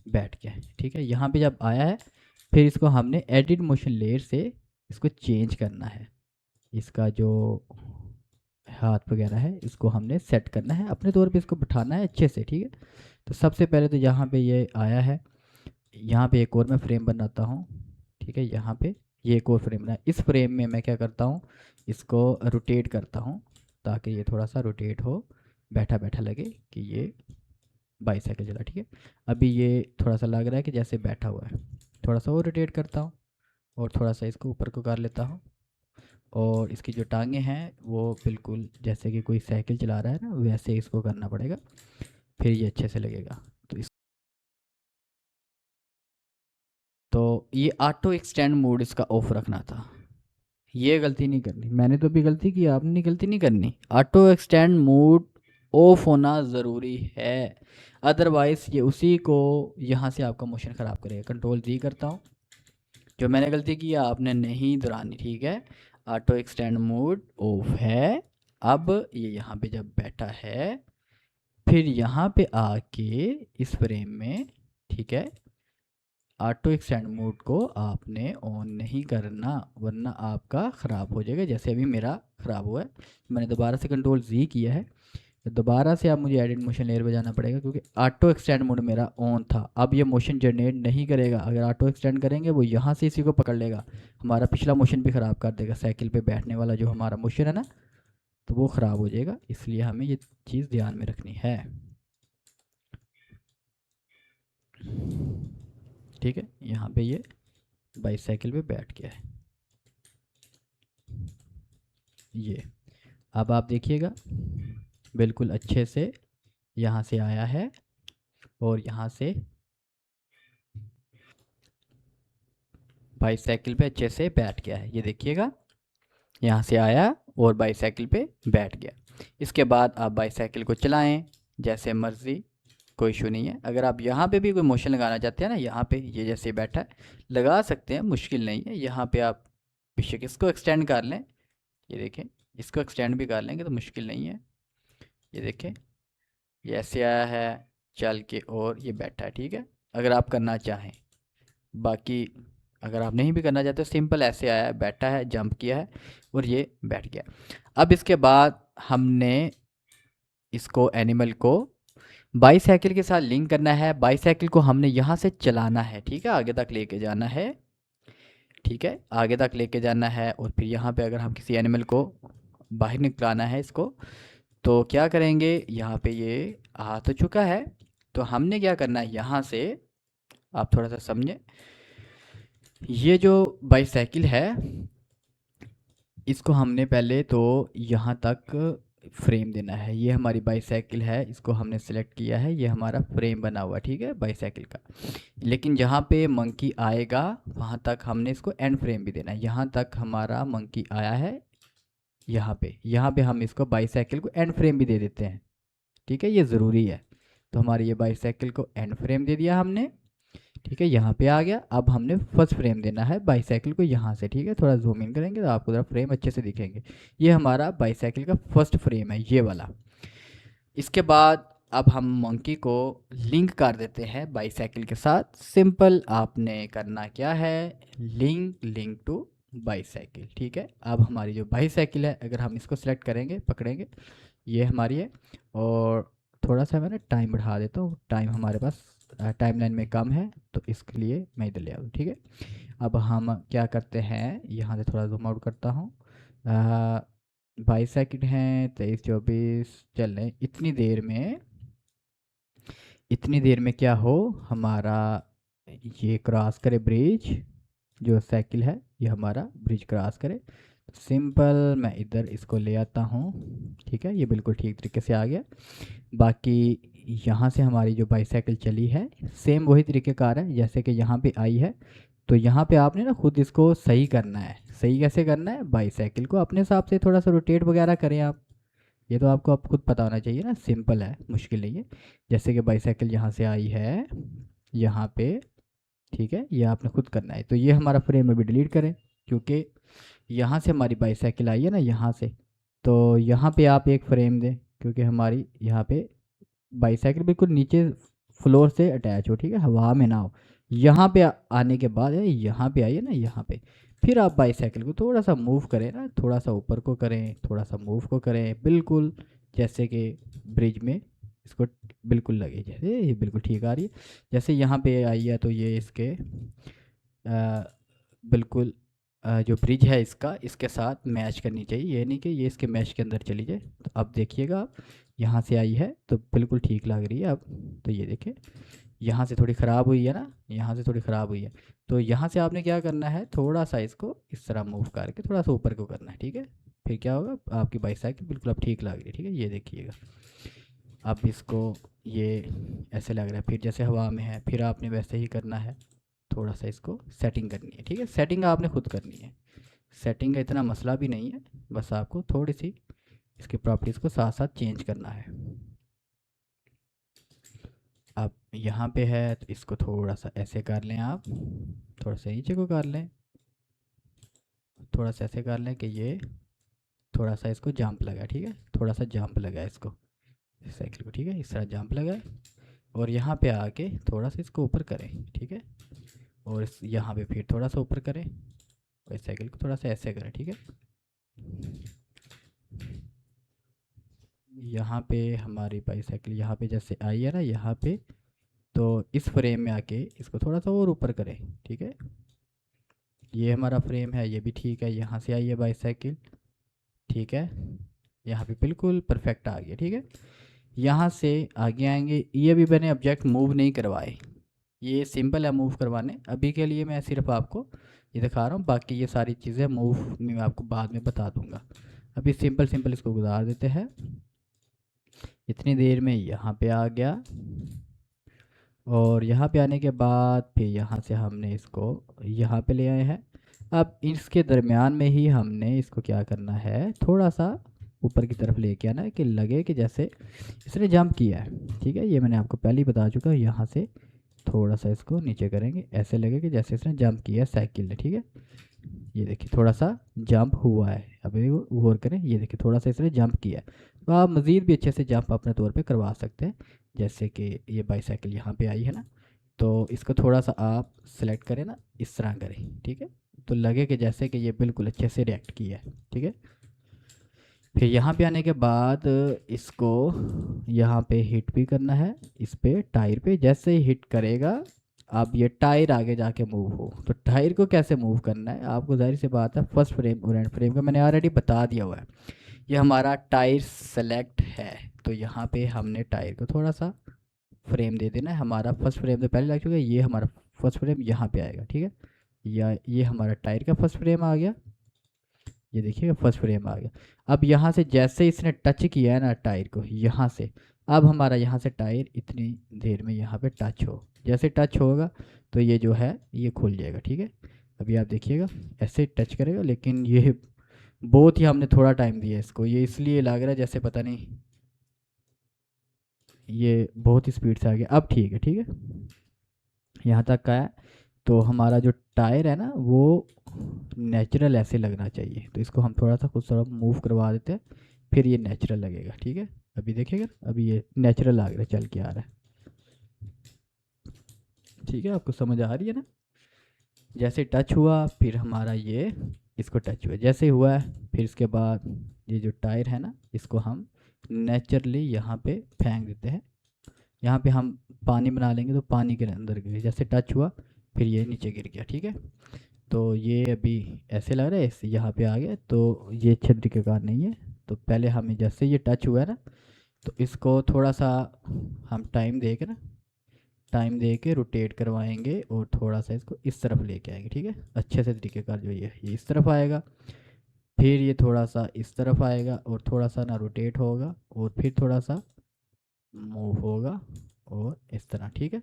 बैठ गया है, ठीक है। यहाँ पे जब आया है फिर इसको हमने एडिट मोशन लेयर से इसको चेंज करना है। इसका जो हाथ वगैरह है इसको हमने सेट करना है, अपने तौर पे इसको बिठाना है अच्छे से, ठीक है। तो सबसे पहले तो यहाँ पे ये आया है, यहाँ पे एक और मैं फ्रेम बनाता हूँ, ठीक है। यहाँ पे ये एक और फ्रेम बना। इस फ्रेम में मैं क्या करता हूँ, इसको रोटेट करता हूँ ताकि ये थोड़ा सा रोटेट हो, बैठा बैठा लगे कि ये बाईसाइकिल चला, ठीक है। अभी ये थोड़ा सा लग रहा है कि जैसे बैठा हुआ है। थोड़ा सा और रोटेट करता हूँ और थोड़ा सा इसको ऊपर को कर लेता हूँ और इसकी जो टांगें हैं वो बिल्कुल जैसे कि कोई साइकिल चला रहा है ना, वैसे इसको करना पड़ेगा, फिर ये अच्छे से लगेगा। तो ये ऑटो एक्सटेंड मोड इसका ऑफ रखना था, ये गलती नहीं करनी। मैंने तो भी गलती की, आपने गलती नहीं करनी। ऑटो एक्सटेंड मोड ऑफ होना ज़रूरी है, अदरवाइज़ ये उसी को यहाँ से आपका मोशन ख़राब करेगा। कंट्रोल जी करता हूँ, जो मैंने गलती की आपने नहीं दोहरानी, ठीक है। ऑटो एक्सटेंड मोड ऑफ है। अब ये यहाँ पे जब बैठा है फिर यहाँ पे आके इस फ्रेम में, ठीक है, ऑटो एक्सटेंड मोड को आपने ऑन नहीं करना वरना आपका ख़राब हो जाएगा, जैसे अभी मेरा ख़राब हुआ है। मैंने दोबारा से कंट्रोल जी किया है, तो दोबारा से अब मुझे एडिट मोशन लेयर पे जाना पड़ेगा क्योंकि ऑटो एक्सटेंड मोड मेरा ऑन था। अब ये मोशन जनरेट नहीं करेगा। अगर ऑटो एक्सटेंड करेंगे वो यहाँ से इसी को पकड़ लेगा, हमारा पिछला मोशन भी ख़राब कर देगा। साइकिल पे बैठने वाला जो हमारा मोशन है ना, तो वो ख़राब हो जाएगा। इसलिए हमें ये चीज़ ध्यान में रखनी है। ठीक है, यहाँ पे ये बाईसाइकिल पे बैठ गया है। ये अब आप देखिएगा बिल्कुल अच्छे से यहाँ से आया है और यहाँ से बाईसाइकिल पे अच्छे से बैठ गया है। ये देखिएगा, यहाँ से आया और बाईसाइकिल पे बैठ गया। इसके बाद आप बाईसाइकिल को चलाएं जैसे मर्ज़ी, कोई इशू नहीं है। अगर आप यहाँ पे भी कोई मोशन लगाना चाहते हैं ना, यहाँ पे ये जैसे बैठा है लगा सकते हैं, मुश्किल नहीं है। यहाँ पे आप बेशक इसको एक्सटेंड कर लें, ये देखें, इसको एक्सटेंड भी कर लेंगे तो मुश्किल नहीं है। ये देखें, ये ऐसे आया है चल के और ये बैठा है। ठीक है, अगर आप करना चाहें। बाकी अगर आप नहीं भी करना चाहते, सिंपल ऐसे आया है, बैठा है, जंप किया है और ये बैठ गया। अब इसके बाद हमने इसको एनिमल को बाईसाइकिल के साथ लिंक करना है। बाईसाइकिल को हमने यहाँ से चलाना है। ठीक है, आगे तक लेके जाना है। ठीक है, आगे तक लेके जाना है और फिर यहाँ पे अगर हम किसी एनिमल को बाहर निकलाना है इसको, तो क्या करेंगे, यहाँ पे ये आ तो चुका है, तो हमने क्या करना है, यहाँ से आप थोड़ा सा समझें। ये जो बाईसाइकिल है इसको हमने पहले तो यहाँ तक फ्रेम देना है। ये हमारी बाईसाइकिल है, इसको हमने सेलेक्ट किया है, ये हमारा फ्रेम बना हुआ, ठीक है, बाईसाइकिल का। लेकिन जहाँ पे मंकी आएगा वहाँ तक हमने इसको एंड फ्रेम भी देना है। यहाँ तक हमारा मंकी आया है, यहाँ पे हम इसको बाईसाइकिल को एंड फ्रेम भी दे देते हैं। ठीक है, ये ज़रूरी है। तो हमारी ये बाईसाइकिल को एंड फ्रेम दे दिया हमने। ठीक है, यहाँ पे आ गया। अब हमने फर्स्ट फ्रेम देना है बाईसाइकिल को यहाँ से। ठीक है, थोड़ा जूम इन करेंगे तो आपको ज़रा फ्रेम अच्छे से दिखेंगे। ये हमारा बाईसाइकिल का फर्स्ट फ्रेम है, ये वाला। इसके बाद अब हम मंकी को लिंक कर देते हैं बाईसाइकिल के साथ। सिंपल आपने करना क्या है, लिंक टू बाईसाइकिल। ठीक है, अब हमारी जो बाईसाइकिल है, अगर हम इसको सेलेक्ट करेंगे, पकड़ेंगे, ये हमारी है। और थोड़ा सा मैंने टाइम बढ़ा देता हूँ, टाइम हमारे पास टाइमलाइन में कम है, तो इसके लिए मैं इधर ले आऊँ। ठीक है, अब हम क्या करते हैं, यहाँ से थोड़ा जूम आउट करता हूँ। 22 सेकंड हैं, 23-24 चल रहे। इतनी देर में क्या हो, हमारा ये क्रॉस करे ब्रिज, जो साइकिल है ये हमारा ब्रिज क्रॉस करे। सिंपल मैं इधर इसको ले आता हूँ। ठीक है, ये बिल्कुल ठीक तरीके से आ गया। बाकी यहाँ से हमारी जो बाईसाइकिल चली है सेम वही तरीक़ेकार है जैसे कि यहाँ पे आई है। तो यहाँ पे आपने ना खुद इसको सही करना है। सही कैसे करना है, बाईसाइकिल को अपने हिसाब से थोड़ा सा रोटेट वगैरह करें आप। ये तो आपको अब खुद पता होना चाहिए ना, सिंपल है, मुश्किल नहीं है। जैसे कि बाईसाइकिल यहाँ से आई है यहाँ पे, ठीक है, ये आपने खुद करना है। तो ये हमारा फ्रेम अभी डिलीट करें, क्योंकि यहाँ से हमारी बाईसाइकिल आई है ना, यहाँ से, तो यहाँ पे आप एक फ्रेम दें, क्योंकि हमारी यहाँ पे बाईसाइकिल बिल्कुल नीचे फ्लोर से अटैच हो। ठीक है, हवा में ना हो। यहाँ पे आने के बाद है, यहाँ पे आइए ना, यहाँ पे फिर आप बाईसाइकिल को थोड़ा सा मूव करें ना, थोड़ा सा ऊपर को करें, थोड़ा सा मूव को करें, बिल्कुल जैसे कि ब्रिज में इसको बिल्कुल लगे, जैसे ये बिल्कुल ठीक आ रही है। जैसे यहाँ पे आई है तो ये इसके बिल्कुल जो ब्रिज है इसका, इसके साथ मैच करनी चाहिए। ये नहीं कि ये इसके मैच के अंदर चली जाए। तो अब देखिएगा आप, यहाँ से आई है तो बिल्कुल ठीक लग रही है अब। तो ये देखिए, यहाँ से थोड़ी ख़राब हुई है ना, यहाँ से थोड़ी ख़राब हुई है। तो यहाँ से आपने क्या करना है, थोड़ा सा इसको इस तरह मूव करके थोड़ा सा ऊपर को करना है। ठीक है, फिर क्या होगा, आपकी बाईसाइकिल बिल्कुल अब ठीक लग रही है। ठीक है, ये देखिएगा, अब इसको ये ऐसे लग रहा है, फिर जैसे हवा में है, फिर आपने वैसे ही करना है, थोड़ा सा इसको सेटिंग करनी है। ठीक है, सेटिंग आपने खुद करनी है, सेटिंग का इतना मसला भी नहीं है, बस आपको थोड़ी सी इसकी प्रॉपर्टीज़ को साथ साथ चेंज करना है। अब यहाँ पे है तो इसको थोड़ा सा ऐसे कर लें आप, थोड़ा सा नीचे को कर लें, थोड़ा सा ऐसे कर लें कि ये थोड़ा सा इसको जंप लगा। ठीक है, थोड़ा सा जंप लगा इसको, साइकिल को। ठीक है, इस तरह जंप लगाए और यहाँ पे आके थोड़ा सा इसको ऊपर करें। ठीक है, और इस यहाँ पे फिर थोड़ा सा ऊपर करें और साइकिल को थोड़ा सा ऐसे करें। ठीक है, यहाँ पे हमारी बाईसाइकिल यहाँ पे जैसे आई है ना यहाँ पे, तो इस फ्रेम में आके इसको थोड़ा सा और ऊपर करें, ठीक है। ये हमारा फ्रेम है, ये भी ठीक है। यहाँ से आई है बाईसाइकिल, ठीक है, यहाँ पे बिल्कुल परफेक्ट आ गया, ठीक है। यहाँ से आगे आएंगे, ये अभी मैंने ऑब्जेक्ट मूव नहीं करवाए, ये सिंपल है मूव करवाने। अभी के लिए मैं सिर्फ आपको ये दिखा रहा हूँ, बाकी ये सारी चीज़ें मूव मैं आपको बाद में बता दूंगा। अभी सिंपल सिंपल इसको गुजार देते हैं। इतनी देर में यहाँ पे आ गया, और यहाँ पे आने के बाद फिर यहाँ से हमने इसको यहाँ पे ले आए हैं। अब इसके दरमियान में ही हमने इसको क्या करना है, थोड़ा सा ऊपर की तरफ लेके आना है कि लगे कि जैसे इसने जंप किया है, ठीक है। ये मैंने आपको पहले ही बता चुका हूँ। यहाँ से थोड़ा सा इसको नीचे करेंगे, ऐसे लगे कि जैसे इसने जंप किया है साइकिल ने, ठीक है। ये देखिए थोड़ा सा जंप हुआ है, अभी गौर करें, ये देखिए थोड़ा सा इसने जंप किया है। तो आप मज़ीद भी अच्छे से जंप अपने तौर पे करवा सकते हैं। जैसे कि ये बाईसाइकिल यहाँ पे आई है ना, तो इसको थोड़ा सा आप सेलेक्ट करें ना, इस तरह करें, ठीक है। तो लगे कि जैसे कि ये बिल्कुल अच्छे से रिएक्ट किया है, ठीक है। फिर यहाँ पे आने के बाद इसको यहाँ पे हिट भी करना है, इस पे टायर पे। जैसे ही हिट करेगा, अब ये टायर आगे जाके मूव हो, तो टायर को कैसे मूव करना है आपको जाहिर सी बात है, फर्स्ट फ्रेम और एंड फ्रेम का मैंने ऑलरेडी बता दिया हुआ है। ये हमारा टायर सेलेक्ट है, तो यहाँ पे हमने टायर को थोड़ा सा फ्रेम दे देना है। हमारा फर्स्ट फ्रेम तो पहले लग चुका है, ये हमारा फर्स्ट फ्रेम यहाँ पे आएगा, ठीक है। या ये हमारा टायर का फर्स्ट फ्रेम आ गया, ये देखिएगा फर्स्ट फ्रेम आ गया। अब यहाँ से जैसे इसने टच किया है ना टायर को, यहाँ से अब हमारा यहाँ से टायर इतनी देर में यहाँ पे टच हो, जैसे टच होगा तो ये जो है ये खुल जाएगा, ठीक है। अभी आप देखिएगा ऐसे टच करेगा, लेकिन ये बहुत ही हमने थोड़ा टाइम दिया इसको, ये इसलिए लग रहा है जैसे पता नहीं, ये बहुत ही स्पीड से आ गया। अब ठीक है, ठीक है, यहाँ तक का है। तो हमारा जो टायर है ना वो नेचुरल ऐसे लगना चाहिए, तो इसको हम थोड़ा सा कुछ थोड़ा मूव करवा देते हैं, फिर ये नेचुरल लगेगा, ठीक है। अभी देखिएगा, अभी ये नेचुरल लग रहा है, चल के आ रहा है, ठीक है। आपको समझ आ रही है ना। जैसे टच हुआ फिर हमारा ये इसको टच हुआ, जैसे हुआ है, फिर इसके बाद ये जो टायर है ना इसको हम नेचुरली यहाँ पे फेंक देते हैं। यहाँ पे हम पानी बना लेंगे, तो पानी के अंदर गिर, जैसे टच हुआ फिर ये नीचे गिर गया, ठीक है। तो ये अभी ऐसे लग रहा है, ऐसे यहाँ पे आ गया, तो ये अच्छे तरीके का नहीं है। तो पहले हमें जैसे ये टच हुआ है ना, तो इसको थोड़ा सा हम टाइम दे के ना, टाइम दे के रोटेट करवाएंगे और थोड़ा सा इसको इस तरफ लेके आएंगे, ठीक है। अच्छे से तरीके का जो ये इस तरफ आएगा, फिर ये थोड़ा सा इस तरफ आएगा और थोड़ा सा ना रोटेट होगा और फिर थोड़ा सा मूव होगा और इस तरह, ठीक है।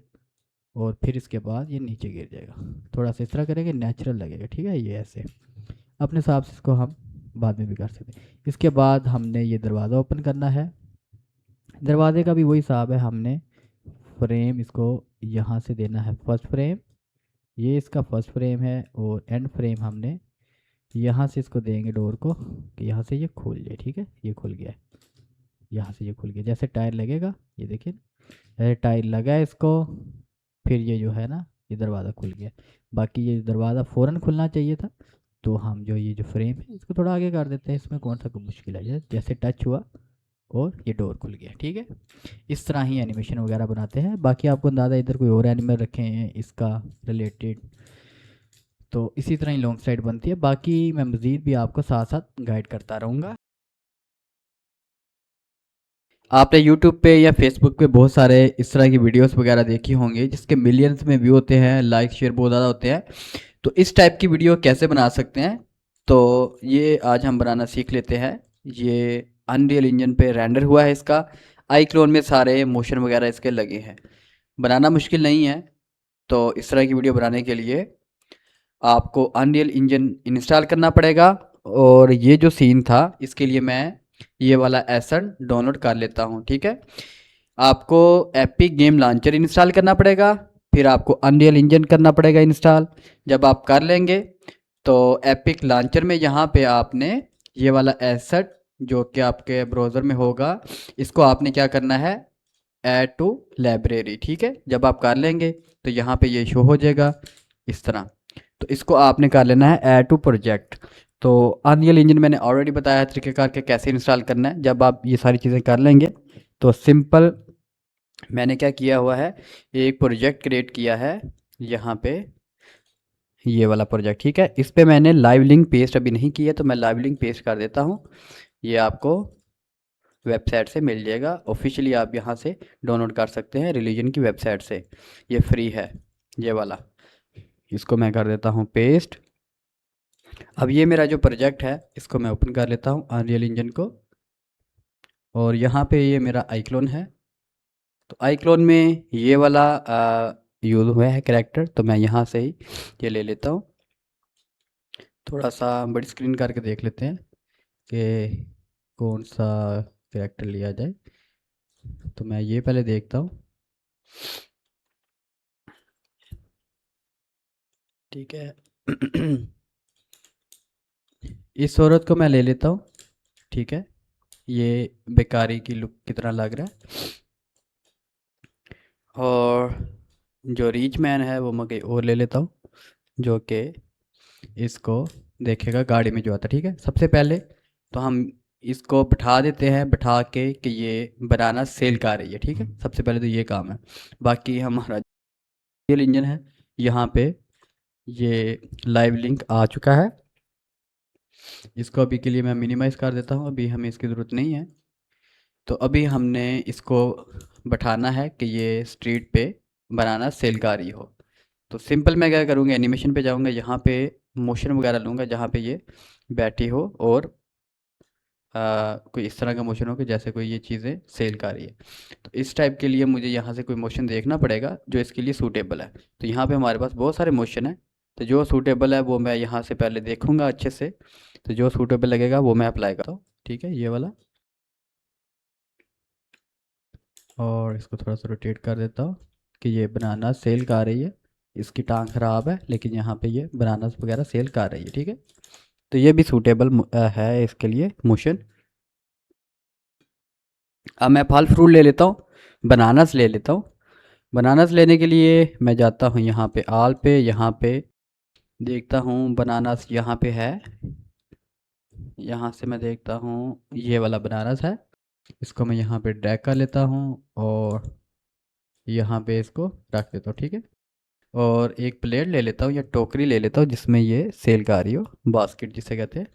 और फिर इसके बाद ये नीचे गिर जाएगा, थोड़ा सा इस तरह करेंगे, नेचुरल लगेगा, ठीक है। ये ऐसे अपने हिसाब से इसको हम बाद में भी कर सकते हैं। इसके बाद हमने ये दरवाज़ा ओपन करना है। दरवाजे का भी वही हिसाब है, हमने फ्रेम इसको यहाँ से देना है फर्स्ट फ्रेम, ये इसका फर्स्ट फ्रेम है, और एंड फ्रेम हमने यहाँ से इसको देंगे डोर को कि यहाँ से ये खुल जाए, ठीक है। ये खुल गया है, यहाँ से ये खुल गया, जैसे टायर लगेगा, ये देखिए जैसे टायर लगा है इसको, फिर ये जो है ना ये दरवाज़ा खुल गया। बाकी ये दरवाज़ा फ़ौरन खुलना चाहिए था, तो हम जो ये जो फ्रेम है इसको थोड़ा आगे कर देते हैं, इसमें कौन सा कोई मुश्किल है। जैसे टच हुआ और ये डोर खुल गया, ठीक है। इस तरह ही एनिमेशन वगैरह बनाते हैं। बाकी आपको अंदाज़ा इधर कोई और एनिमल रखे हैं इसका रिलेटेड, तो इसी तरह ही लॉन्ग साइड बनती है। बाकी मैं मज़ीद भी आपको साथ साथ गाइड करता रहूँगा। आपने यूट्यूब पे या फेसबुक पे बहुत सारे इस तरह की वीडियोस वगैरह देखी होंगी जिसके मिलियंस में व्यू होते हैं, लाइक शेयर बहुत ज़्यादा होते हैं। तो इस टाइप की वीडियो कैसे बना सकते हैं, तो ये आज हम बनाना सीख लेते हैं। ये अनरियल इंजन पे रेंडर हुआ है, इसका आई क्लोन में सारे मोशन वगैरह इसके लगे हैं। बनाना मुश्किल नहीं है। तो इस तरह की वीडियो बनाने के लिए आपको अनरियल इंजन इंस्टॉल करना पड़ेगा, और ये जो सीन था इसके लिए मैं ये वाला एसेट डाउनलोड कर लेता हूँ, ठीक है। आपको एपिक गेम लॉन्चर इंस्टॉल करना पड़ेगा, फिर आपको अनरियल इंजन करना पड़ेगा इंस्टॉल। जब आप कर लेंगे तो एपिक लॉन्चर में यहाँ पे आपने ये वाला एसेट जो कि आपके ब्राउज़र में होगा, इसको आपने क्या करना है, ऐड टू लाइब्रेरी, ठीक है। जब आप कर लेंगे तो यहाँ पे ये शो हो जाएगा इस तरह। तो इसको आपने कर लेना है ऐड टू प्रोजेक्ट। तो अनरियल इंजन मैंने ऑलरेडी बताया है तरीक़ेकार के कैसे इंस्टॉल करना है। जब आप ये सारी चीज़ें कर लेंगे तो सिंपल मैंने क्या किया हुआ है, एक प्रोजेक्ट क्रिएट किया है यहाँ पे, ये वाला प्रोजेक्ट, ठीक है। इस पे मैंने लाइव लिंक पेस्ट अभी नहीं किया, तो मैं लाइव लिंक पेस्ट कर देता हूँ। ये आपको वेबसाइट से मिल जाएगा, ऑफिशियली आप यहाँ से डाउनलोड कर सकते हैं रिलीजन की वेबसाइट से, ये फ्री है ये वाला। इसको मैं कर देता हूँ पेस्ट। अब ये मेरा जो प्रोजेक्ट है इसको मैं ओपन कर लेता हूँ अनरियल इंजन को, और यहाँ पे ये मेरा आईक्लोन है। तो आईक्लोन में ये वाला यूज़ हुआ है कैरेक्टर, तो मैं यहाँ से ही ये ले लेता हूँ। थोड़ा सा बड़ी स्क्रीन करके देख लेते हैं कि कौन सा कैरेक्टर लिया जाए। तो मैं ये पहले देखता हूँ, ठीक है। इस औरत को मैं ले लेता हूँ, ठीक है। ये बेकारी की लुक की तरह लग रहा है, और जो रिच मैन है वो मैं कहीं और ले लेता हूँ, जो कि इसको देखेगा गाड़ी में जो आता है, ठीक है। सबसे पहले तो हम इसको बिठा देते हैं, बिठा के कि ये बनाना सेल कर रही है, ठीक है। सबसे पहले तो ये काम है। बाकी हमारा रियल इंजन है, यहाँ पे ये लाइव लिंक आ चुका है। इसको अभी के लिए मैं मिनिमाइज़ कर देता हूँ, अभी हमें इसकी ज़रूरत नहीं है। तो अभी हमने इसको बैठाना है कि ये स्ट्रीट पे बनाना सेल कर रही हो। तो सिंपल मैं क्या करूँगा, एनिमेशन पे जाऊँगा, यहाँ पे मोशन वगैरह लूँगा जहाँ पे ये बैठी हो, और कोई इस तरह का मोशन हो कि जैसे कोई ये चीज़ें सेल कर रही है। तो इस टाइप के लिए मुझे यहाँ से कोई मोशन देखना पड़ेगा जो इसके लिए सूटेबल है। तो यहाँ पे हमारे पास बहुत सारे मोशन हैं, तो जो सूटेबल है वो मैं यहाँ से पहले देखूँगा अच्छे से। तो जो सूटेबल लगेगा वो मैं अप्लाई करता हूँ, ठीक है, ये वाला। और इसको थोड़ा सा रोटेट कर देता हूँ कि ये बनाना सेल कर रही है। इसकी टांग ख़राब है लेकिन यहाँ पे ये बनानास वगैरह सेल कर रही है, ठीक है। तो ये भी सूटेबल है इसके लिए मोशन। अब मैं फल फ्रूट ले लेता हूँ, बनानास ले लेता हूँ। बनानास लेने के लिए मैं जाता हूँ यहाँ पे आल पे, यहाँ पे देखता हूँ बनानास यहाँ पे है। यहाँ से मैं देखता हूँ ये वाला बनानास है, इसको मैं यहाँ पे ड्रैग कर लेता हूँ और यहाँ पे इसको रख देता हूँ, ठीक है। और एक प्लेट ले लेता हूँ या टोकरी ले लेता हूँ जिसमें ये सेल कर रही हो, बास्केट जिसे कहते हैं।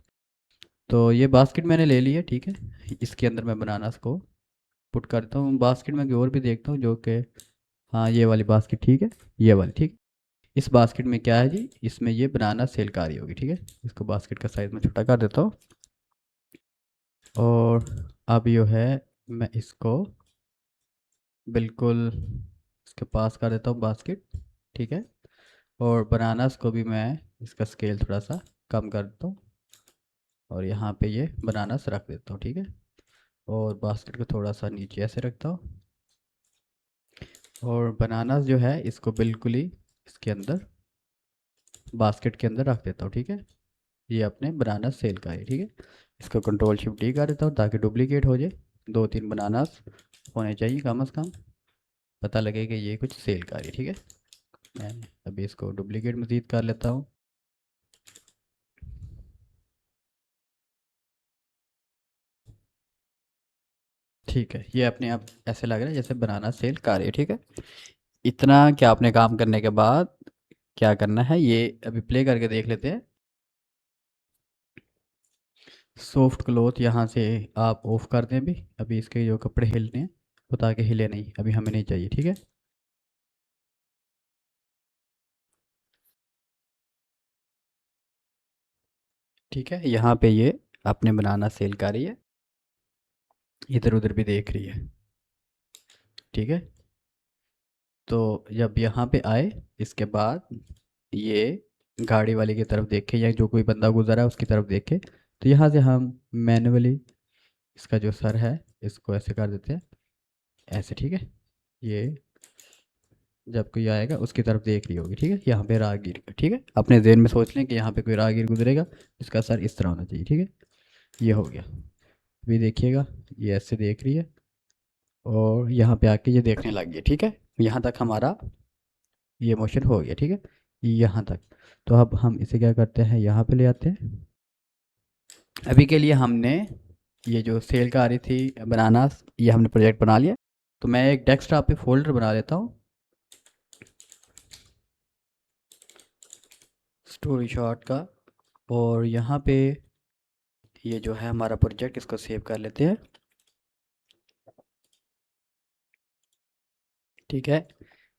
तो ये बास्केट मैंने ले ली है, ठीक है। इसके अंदर मैं बनानास को पुट करता हूँ। बास्केट में और भी देखता हूँ जो कि, हाँ ये वाली बास्केट, ठीक है, ये वाली, ठीक। इस बास्केट में क्या है जी, इसमें ये बनाना सेल कर रही होगी, ठीक है। इसको बास्केट का साइज़ में छोटा कर देता हूँ, और अब यो है मैं इसको बिल्कुल इसके पास कर देता हूँ बास्केट, ठीक है। और बनानास को भी मैं इसका स्केल थोड़ा सा कम कर देता हूँ, और यहाँ पे ये बनानास रख देता हूँ, ठीक है। और बास्केट को थोड़ा सा नीचे ऐसे रखता हूँ, और बनानास जो है इसको बिल्कुल ही इसके अंदर बास्केट के अंदर रख देता हूँ, ठीक है। ये अपने बनानास सेल का है, ठीक है। इसको कंट्रोल शिफ्ट डी कर देता हूँ ताकि डुप्लीकेट हो जाए। 2-3 बनानास होने चाहिए कम से कम, पता लगे कि ये कुछ सेल का है, ठीक है। मैं अभी इसको डुप्लीकेट मज़ीद कर लेता हूँ। ठीक है, ये अपने आप ऐसे लग रहा है जैसे बनाना सेल कर रही है, ठीक है। इतना क्या आपने काम करने के बाद क्या करना है, ये अभी प्ले करके देख लेते हैं। सॉफ्ट क्लॉथ यहाँ से आप ऑफ कर दें अभी इसके जो कपड़े हिलने हैं वो ताकि हिले नहीं, अभी हमें नहीं चाहिए, ठीक है। ठीक है, यहाँ पे ये अपने बनाना सेल कर रही है, इधर उधर भी देख रही है, ठीक है। तो जब यहाँ पे आए इसके बाद ये गाड़ी वाले की तरफ देखे या जो कोई बंदा गुजरा है उसकी तरफ देखे, तो यहाँ से हम मैनुअली इसका जो सर है इसको ऐसे कर देते हैं, ऐसे, ठीक है। ये जब कोई आएगा उसकी तरफ देख रही होगी, ठीक है। यहाँ पे राहगीर, ठीक है, अपने जहन में सोच लें कि यहाँ पे कोई राहगीर गुजरेगा, इसका सर इस तरह होना चाहिए, ठीक है। ये हो गया। अभी देखिएगा ये ऐसे देख रही है और यहाँ पे आके ये देखने लग गई, ठीक है। यहाँ तक हमारा ये मोशन हो गया, ठीक है, यहाँ तक। तो अब हम इसे क्या करते हैं, यहाँ पे ले आते हैं, अभी के लिए हमने ये जो सेल का आ रही थी बनानास, ये हमने प्रोजेक्ट बना लिया। तो मैं एक डेस्कटॉप पे फोल्डर बना देता हूँ, स्टोरी शॉट का, और यहाँ पे ये जो है हमारा प्रोजेक्ट, इसको सेव कर लेते हैं। ठीक है,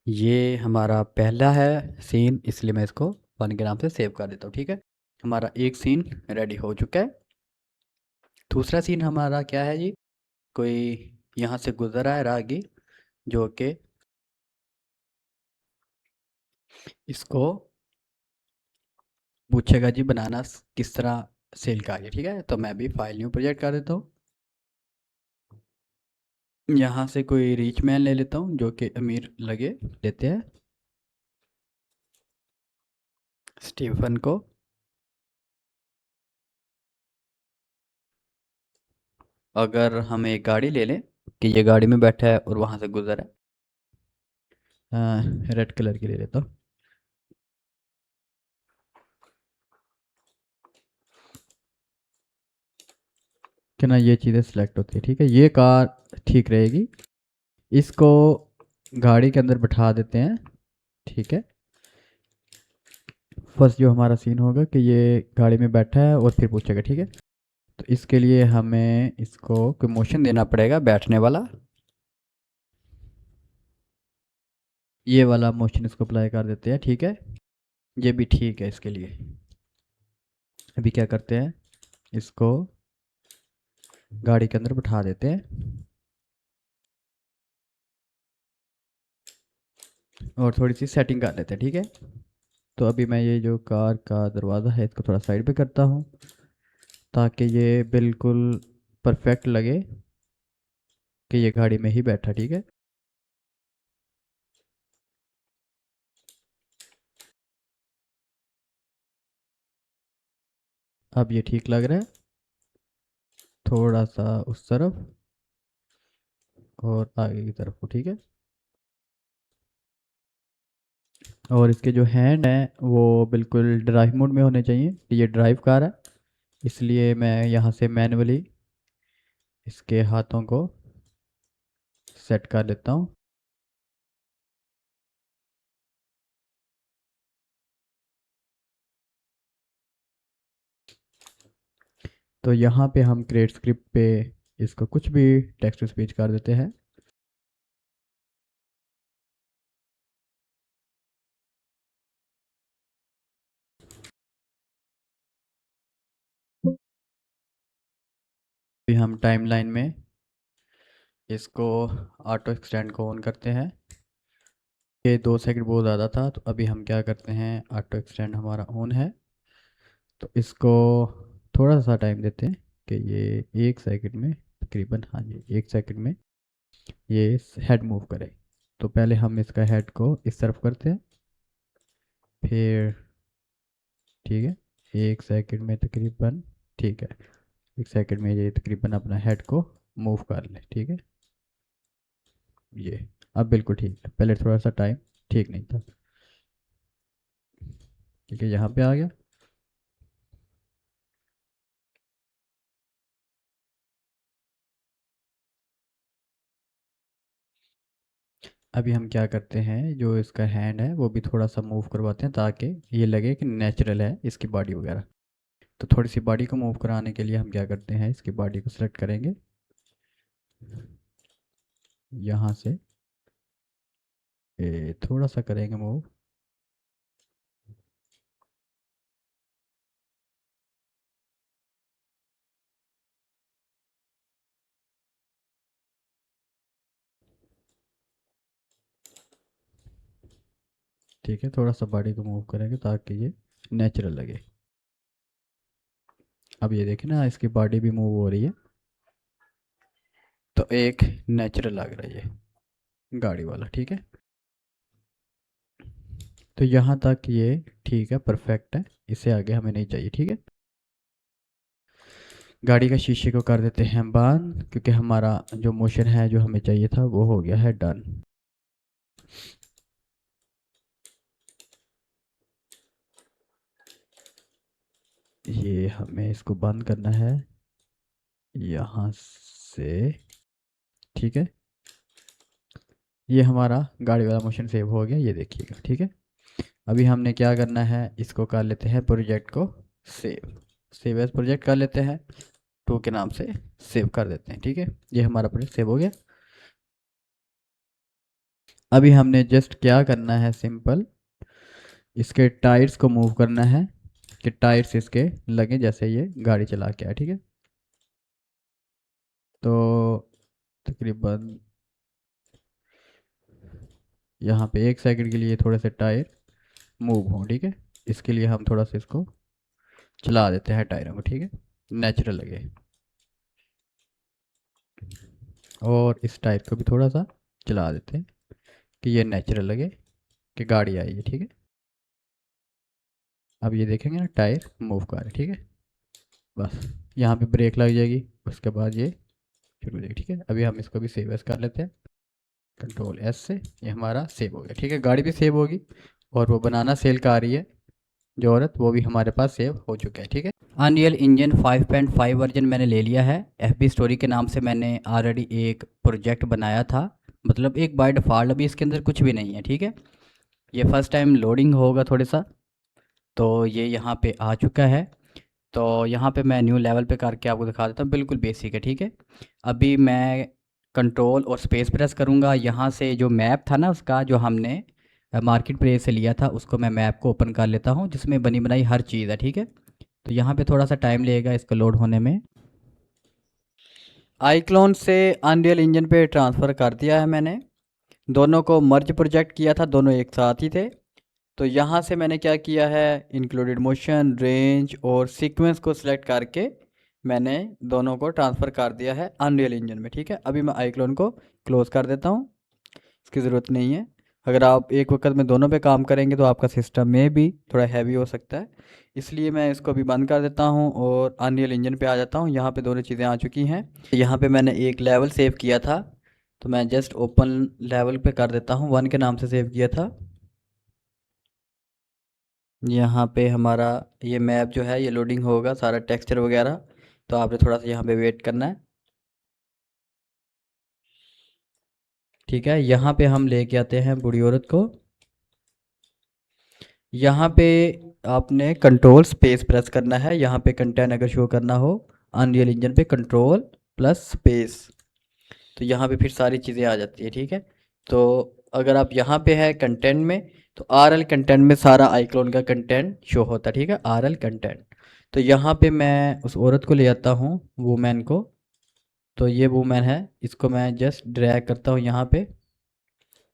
ये हमारा पहला है सीन, इसलिए मैं इसको 1 के नाम से सेव कर देता हूँ। ठीक है, हमारा एक सीन रेडी हो चुका है। दूसरा सीन हमारा क्या है जी, कोई यहाँ से गुजर रहा है राहगीर, जो कि इसको पूछेगा जी बनाना किस तरह सेल का है। ठीक है, तो मैं भी फाइल न्यू प्रोजेक्ट कर देता हूँ। यहाँ से कोई रिच मैन ले लेता हूँ जो कि अमीर लगे, लेते हैं स्टीफन को। अगर हम एक गाड़ी ले लें कि ये गाड़ी में बैठा है और वहाँ से गुजर है, रेड कलर की ले लेता हूँ। कि ना ये चीज़ें सिलेक्ट होती है। ठीक है, ये कार ठीक रहेगी, इसको गाड़ी के अंदर बैठा देते हैं। ठीक है, फर्स्ट जो हमारा सीन होगा कि ये गाड़ी में बैठा है और फिर पूछेगा। ठीक है, तो इसके लिए हमें इसको कोई मोशन देना पड़ेगा, बैठने वाला, ये वाला मोशन इसको अप्लाई कर देते हैं। ठीक है, ये भी ठीक है इसके लिए। अभी क्या करते हैं, इसको गाड़ी के अंदर बिठा देते हैं और थोड़ी सी सेटिंग कर लेते हैं। ठीक है, तो अभी मैं ये जो कार का दरवाज़ा है इसको थोड़ा साइड पे करता हूँ ताकि ये बिल्कुल परफेक्ट लगे कि ये गाड़ी में ही बैठा। ठीक है, अब ये ठीक लग रहा है, थोड़ा सा उस तरफ और आगे की तरफ को। ठीक है, और इसके जो हैंड हैं वो बिल्कुल ड्राइव मोड में होने चाहिए। ये ड्राइव कार है, इसलिए मैं यहाँ से मैनुअली इसके हाथों को सेट कर लेता हूँ। तो यहाँ पे हम क्रिएट स्क्रिप्ट पे इसको कुछ भी टेक्स्ट टू स्पीच कर देते हैं। अभी हम टाइमलाइन में इसको ऑटो एक्सटेंड को ऑन करते हैं। ये 2 सेकंड बहुत ज़्यादा था, तो अभी हम क्या करते हैं, ऑटो एक्सटेंड हमारा ऑन है तो इसको थोड़ा सा टाइम देते हैं कि ये 1 सेकंड में तकरीबन, हाँ जी 1 सेकंड में ये हेड मूव करे। तो पहले हम इसका हेड को इस तरफ करते हैं, फिर ठीक है 1 सेकंड में तकरीबन, ठीक है 1 सेकंड में ये तकरीबन अपना हेड को मूव कर ले। ठीक है, ये अब बिल्कुल ठीक है, पहले थोड़ा सा टाइम ठीक नहीं था। ठीक है, यहाँ पे आ गया। अभी हम क्या करते हैं, जो इसका हैंड है वो भी थोड़ा सा मूव करवाते हैं ताकि ये लगे कि नेचुरल है इसकी बॉडी वगैरह। तो थोड़ी सी बॉडी को मूव कराने के लिए हम क्या करते हैं, इसकी बॉडी को सेलेक्ट करेंगे यहाँ से, थोड़ा सा करेंगे मूव। ठीक है, थोड़ा सा बॉडी को मूव करेंगे ताकि ये नेचुरल लगे। अब ये देखें ना, इसकी बॉडी भी मूव हो रही है तो एक नेचुरल लग रहा है ये गाड़ी वाला। ठीक है, तो यहाँ तक ये ठीक है, परफेक्ट है, इससे आगे हमें नहीं चाहिए। ठीक है, गाड़ी का शीशे को कर देते हैं बंद, क्योंकि हमारा जो मोशन है जो हमें चाहिए था वो हो गया है डन। ये हमें इसको बंद करना है यहाँ से, ठीक है। ये हमारा गाड़ी वाला मोशन सेव हो गया, ये देखिएगा, ठीक है। अभी हमने क्या करना है, इसको कर लेते हैं प्रोजेक्ट को सेव एज प्रोजेक्ट कर लेते हैं, 2 के नाम से सेव कर देते हैं, ठीक है। ये हमारा प्रोजेक्ट सेव हो गया। अभी हमने जस्ट क्या करना है, सिंपल इसके टायर्स को मूव करना है कि टायर्स इसके लगे जैसे ये गाड़ी चला के आए, ठीक है। तो तकरीबन यहाँ पे 1 सेकंड के लिए थोड़े से टायर मूव हों, ठीक है। इसके लिए हम थोड़ा सा इसको चला देते हैं टायरों को, ठीक है, नेचुरल लगे। और इस टायर को भी थोड़ा सा चला देते हैं कि ये नेचुरल लगे कि गाड़ी आई है, ठीक है। अब ये देखेंगे ना टायर मूव कर रहे, ठीक है। बस यहाँ पे ब्रेक लग जाएगी, उसके बाद ये शुरू हो जाएगी, ठीक है। अभी हम इसको भी सेव एज कर लेते हैं, कंट्रोल एस से, ये हमारा सेव हो गया, ठीक है। गाड़ी भी सेव होगी और वो बनाना सेल का आ रही है जो औरत, वो भी हमारे पास सेव हो चुका है, ठीक है। अनरियल इंजन 5.5 वर्जन मैंने ले लिया है। FB स्टोरी के नाम से मैंने ऑलरेडी एक प्रोजेक्ट बनाया था, मतलब एक बाय डिफ़ॉल्ट, अभी इसके अंदर कुछ भी नहीं है, ठीक है। ये फर्स्ट टाइम लोडिंग होगा थोड़ा सा, तो ये यहाँ पे आ चुका है। तो यहाँ पे मैं न्यू लेवल पे करके आपको दिखा देता हूँ, बिल्कुल बेसिक है, ठीक है। अभी मैं कंट्रोल और स्पेस प्रेस करूँगा, यहाँ से जो मैप था ना उसका, जो हमने मार्केट प्लेस से लिया था, उसको मैं मैप को ओपन कर लेता हूँ जिसमें बनी बनाई हर चीज़ है, ठीक है। तो यहाँ पे थोड़ा सा टाइम लगेगा इसको लोड होने में। आईक्लोन से अनरियल इंजन पे ट्रांसफ़र कर दिया है मैंने, दोनों को मर्ज प्रोजेक्ट किया था, दोनों एक साथ ही थे। तो यहाँ से मैंने क्या किया है, इंक्लूडेड मोशन, रेंज और सीक्वेंस को सिलेक्ट करके मैंने दोनों को ट्रांसफ़र कर दिया है अनरियल इंजन में, ठीक है। अभी मैं आईक्लोन को क्लोज़ कर देता हूँ, इसकी ज़रूरत नहीं है। अगर आप एक वक्त में दोनों पे काम करेंगे तो आपका सिस्टम में भी थोड़ा हैवी हो सकता है, इसलिए मैं इसको भी बंद कर देता हूँ और अनरियल इंजन पे आ जाता हूँ। यहाँ पे दोनों चीज़ें आ चुकी हैं। यहाँ पे मैंने एक लेवल सेव किया था, तो मैं जस्ट ओपन लेवल पे कर देता हूँ, 1 के नाम से सेव किया था। यहाँ पे हमारा ये मैप जो है ये लोडिंग होगा, सारा टेक्सचर वगैरह, तो आपने थोड़ा सा यहाँ पे वेट करना है, ठीक है। यहाँ पे हम लेके आते हैं बूढ़ी औरत को। यहाँ पे आपने कंट्रोल स्पेस प्रेस करना है, यहाँ पे कंटेंट अगर शो करना हो अनरियल इंजन पे कंट्रोल प्लस स्पेस, तो यहाँ पे फिर सारी चीज़ें आ जाती है, ठीक है। तो अगर आप यहाँ पे है कंटेंट में, तो RL कंटेंट में सारा आइक्लोन का कंटेंट शो होता है, ठीक है, RL कंटेंट। तो यहाँ पे मैं उस औरत को ले आता हूँ, वूमेन को। तो ये वूमेन है, इसको मैं जस्ट ड्रैग करता हूँ यहाँ पे,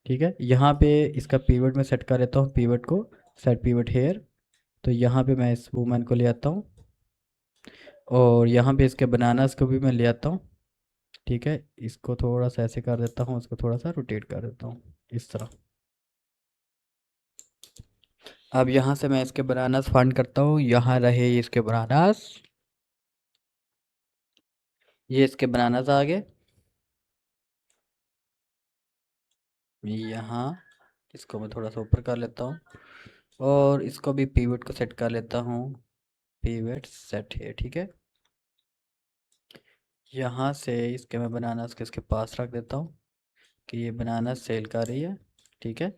ठीक है। यहाँ पे इसका पीवट में सेट कर लेता हूँ, पीवट को सेट पीवट हेयर। तो यहाँ पे मैं इस वूमेन को ले आता हूँ और यहाँ पे इसके बनानास को भी मैं ले आता हूँ, ठीक है। इसको थोड़ा सा ऐसे कर देता हूँ, इसको थोड़ा सा रोटेट कर देता हूँ इस तरह। अब यहाँ से मैं इसके बनानास फाइंड करता हूँ, यहाँ रहे ये इसके बनानास, ये इसके बनानास आ गए यहाँ। इसको मैं थोड़ा सा ऊपर कर लेता हूँ और इसको भी पीवट को सेट कर लेता हूँ, पीवट सेट है, ठीक है। यहाँ से इसके मैं बनानास के इसके पास रख देता हूँ कि ये बनाना सेल कर रही है, ठीक है।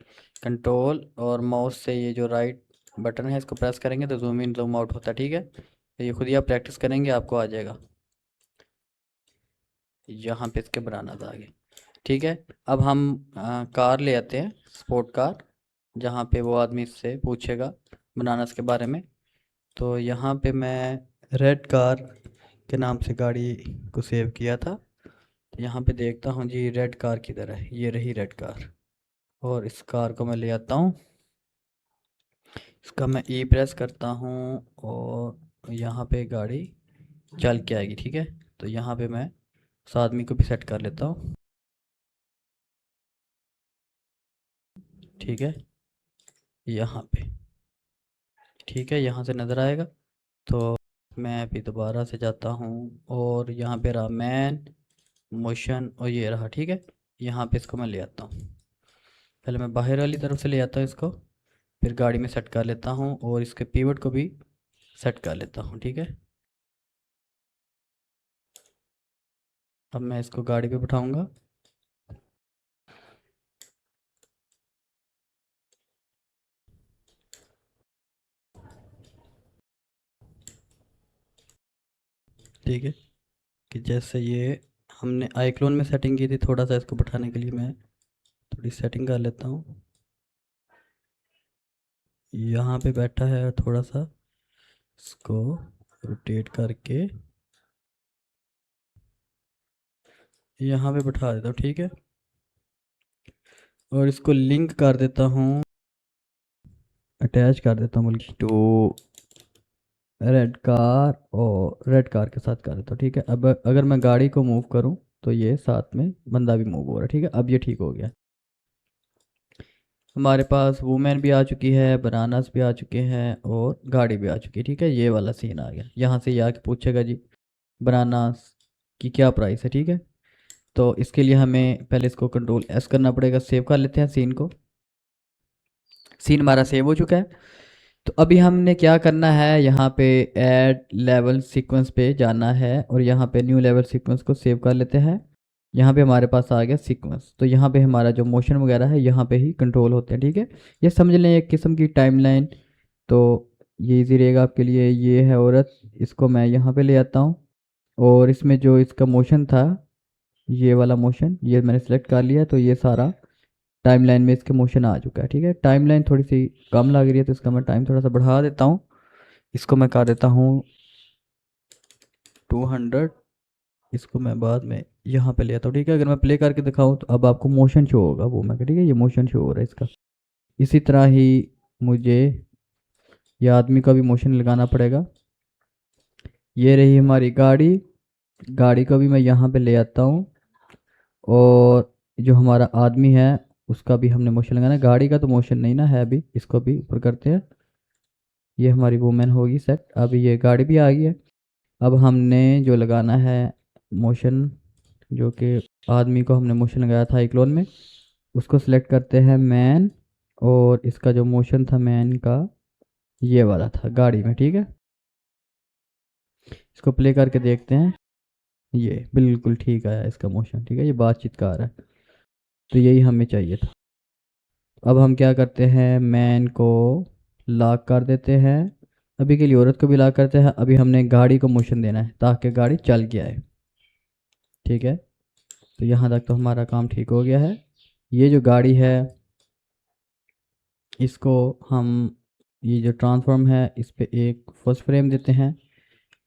कंट्रोल और माउस से ये जो राइट बटन है इसको प्रेस करेंगे तो जूम इन जूम आउट होता है, ठीक है। तो ये खुद ही आप प्रैक्टिस करेंगे आपको आ जाएगा। यहाँ पे इसके बनाना आ गए, ठीक है। अब हम कार ले आते हैं, स्पोर्ट कार, जहाँ पे वो आदमी से पूछेगा बनानास के बारे में। तो यहाँ पे मैं रेड कार के नाम से गाड़ी को सेव किया था। यहाँ पे देखता हूँ जी रेड कार किधर है, ये रही रेड कार, और इस कार को मैं ले आता हूँ, इसका मैं ई प्रेस करता हूँ और यहाँ पे गाड़ी चल के आएगी, ठीक है। तो यहाँ पे मैं उस आदमी को भी सेट कर लेता हूँ, ठीक है, यहाँ पे, ठीक है, यहाँ से नज़र आएगा। तो मैं अभी दोबारा से जाता हूँ और यहाँ पे रहा मैन मोशन और ये रहा, ठीक है। यहाँ पे इसको मैं ले आता हूँ, पहले मैं बाहर वाली तरफ से ले आता हूँ इसको, फिर गाड़ी में सेट कर लेता हूँ और इसके पीवट को भी सेट कर लेता हूँ, ठीक है। अब मैं इसको गाड़ी पे बिठाऊंगा। ठीक है, कि जैसे ये हमने iClone में सेटिंग की थी, थोड़ा सा इसको बिठाने के लिए मैं थोड़ी सेटिंग कर लेता हूँ। यहाँ पे बैठा है, थोड़ा सा इसको रोटेट करके यहाँ पे बिठा देता हूँ, ठीक है। और इसको लिंक कर देता हूँ, अटैच कर देता हूँ बल्कि टू रेड कार, और रेड कार के साथ कर देता हूँ, ठीक है। अब अगर मैं गाड़ी को मूव करूँ तो ये साथ में बंदा भी मूव हो रहा है, ठीक है। अब ये ठीक हो गया। हमारे पास वुमेन भी आ चुकी है, बनानास भी आ चुके हैं, और गाड़ी भी आ चुकी है, ठीक है। ये वाला सीन आ गया। यहाँ से ये आके पूछेगा जी बनानास की क्या प्राइस है, ठीक है। तो इसके लिए हमें पहले इसको कंट्रोल एस करना पड़ेगा। सेव कर लेते हैं सीन को। सीन हमारा सेव हो चुका है। तो अभी हमने क्या करना है, यहाँ पे ऐड लेवल सीक्वेंस पे जाना है, और यहाँ पे न्यू लेवल सीक्वेंस को सेव कर लेते हैं। यहाँ पे हमारे पास आ गया सीक्वेंस। तो यहाँ पे हमारा जो मोशन वगैरह है यहाँ पे ही कंट्रोल होते हैं, ठीक है। ये समझ लें एक किस्म की टाइमलाइन। तो ये इजी रहेगा आपके लिए। ये है औरत, इसको मैं यहाँ पे ले आता हूँ, और इसमें जो इसका मोशन था, ये वाला मोशन, ये मैंने सेलेक्ट कर लिया। तो ये सारा टाइमलाइन में इसके मोशन आ चुका है, ठीक है। टाइमलाइन थोड़ी सी कम लग रही है, तो इसका मैं टाइम थोड़ा सा बढ़ा देता हूँ। इसको मैं कर देता हूँ 200। इसको मैं बाद में यहाँ पे ले आता हूँ, ठीक है। अगर मैं प्ले करके दिखाऊँ तो अब आपको मोशन शो होगा वो मैं, ठीक है। ये मोशन शो हो रहा है इसका। इसी तरह ही मुझे ये आदमी का भी मोशन लगाना पड़ेगा। ये रही हमारी गाड़ी। गाड़ी को भी मैं यहाँ पे ले आता हूँ, और जो हमारा आदमी है उसका भी हमने मोशन लगाना है। गाड़ी का तो मोशन नहीं ना है अभी, इसको भी ऊपर करते हैं। ये हमारी वुमेन होगी सेट। अब ये गाड़ी भी आ गई है। अब हमने जो लगाना है मोशन, जो कि आदमी को हमने मोशन लगाया था iClone में, उसको सिलेक्ट करते हैं मैन, और इसका जो मोशन था मैन का ये वाला था गाड़ी में, ठीक है। इसको प्ले करके देखते हैं। ये बिल्कुल ठीक आया इसका मोशन, ठीक है। ये बातचीत का आ रहा है, तो यही हमें चाहिए था। अब हम क्या करते हैं, मैन को लॉक कर देते हैं। अभी के लिए औरत को भी लॉक करते हैं। अभी हमने गाड़ी को मोशन देना है ताकि गाड़ी चल के आए, ठीक है। तो यहाँ तक तो हमारा काम ठीक हो गया है। ये जो गाड़ी है इसको हम, ये जो ट्रांसफॉर्म है इस पे एक फर्स्ट फ्रेम देते हैं,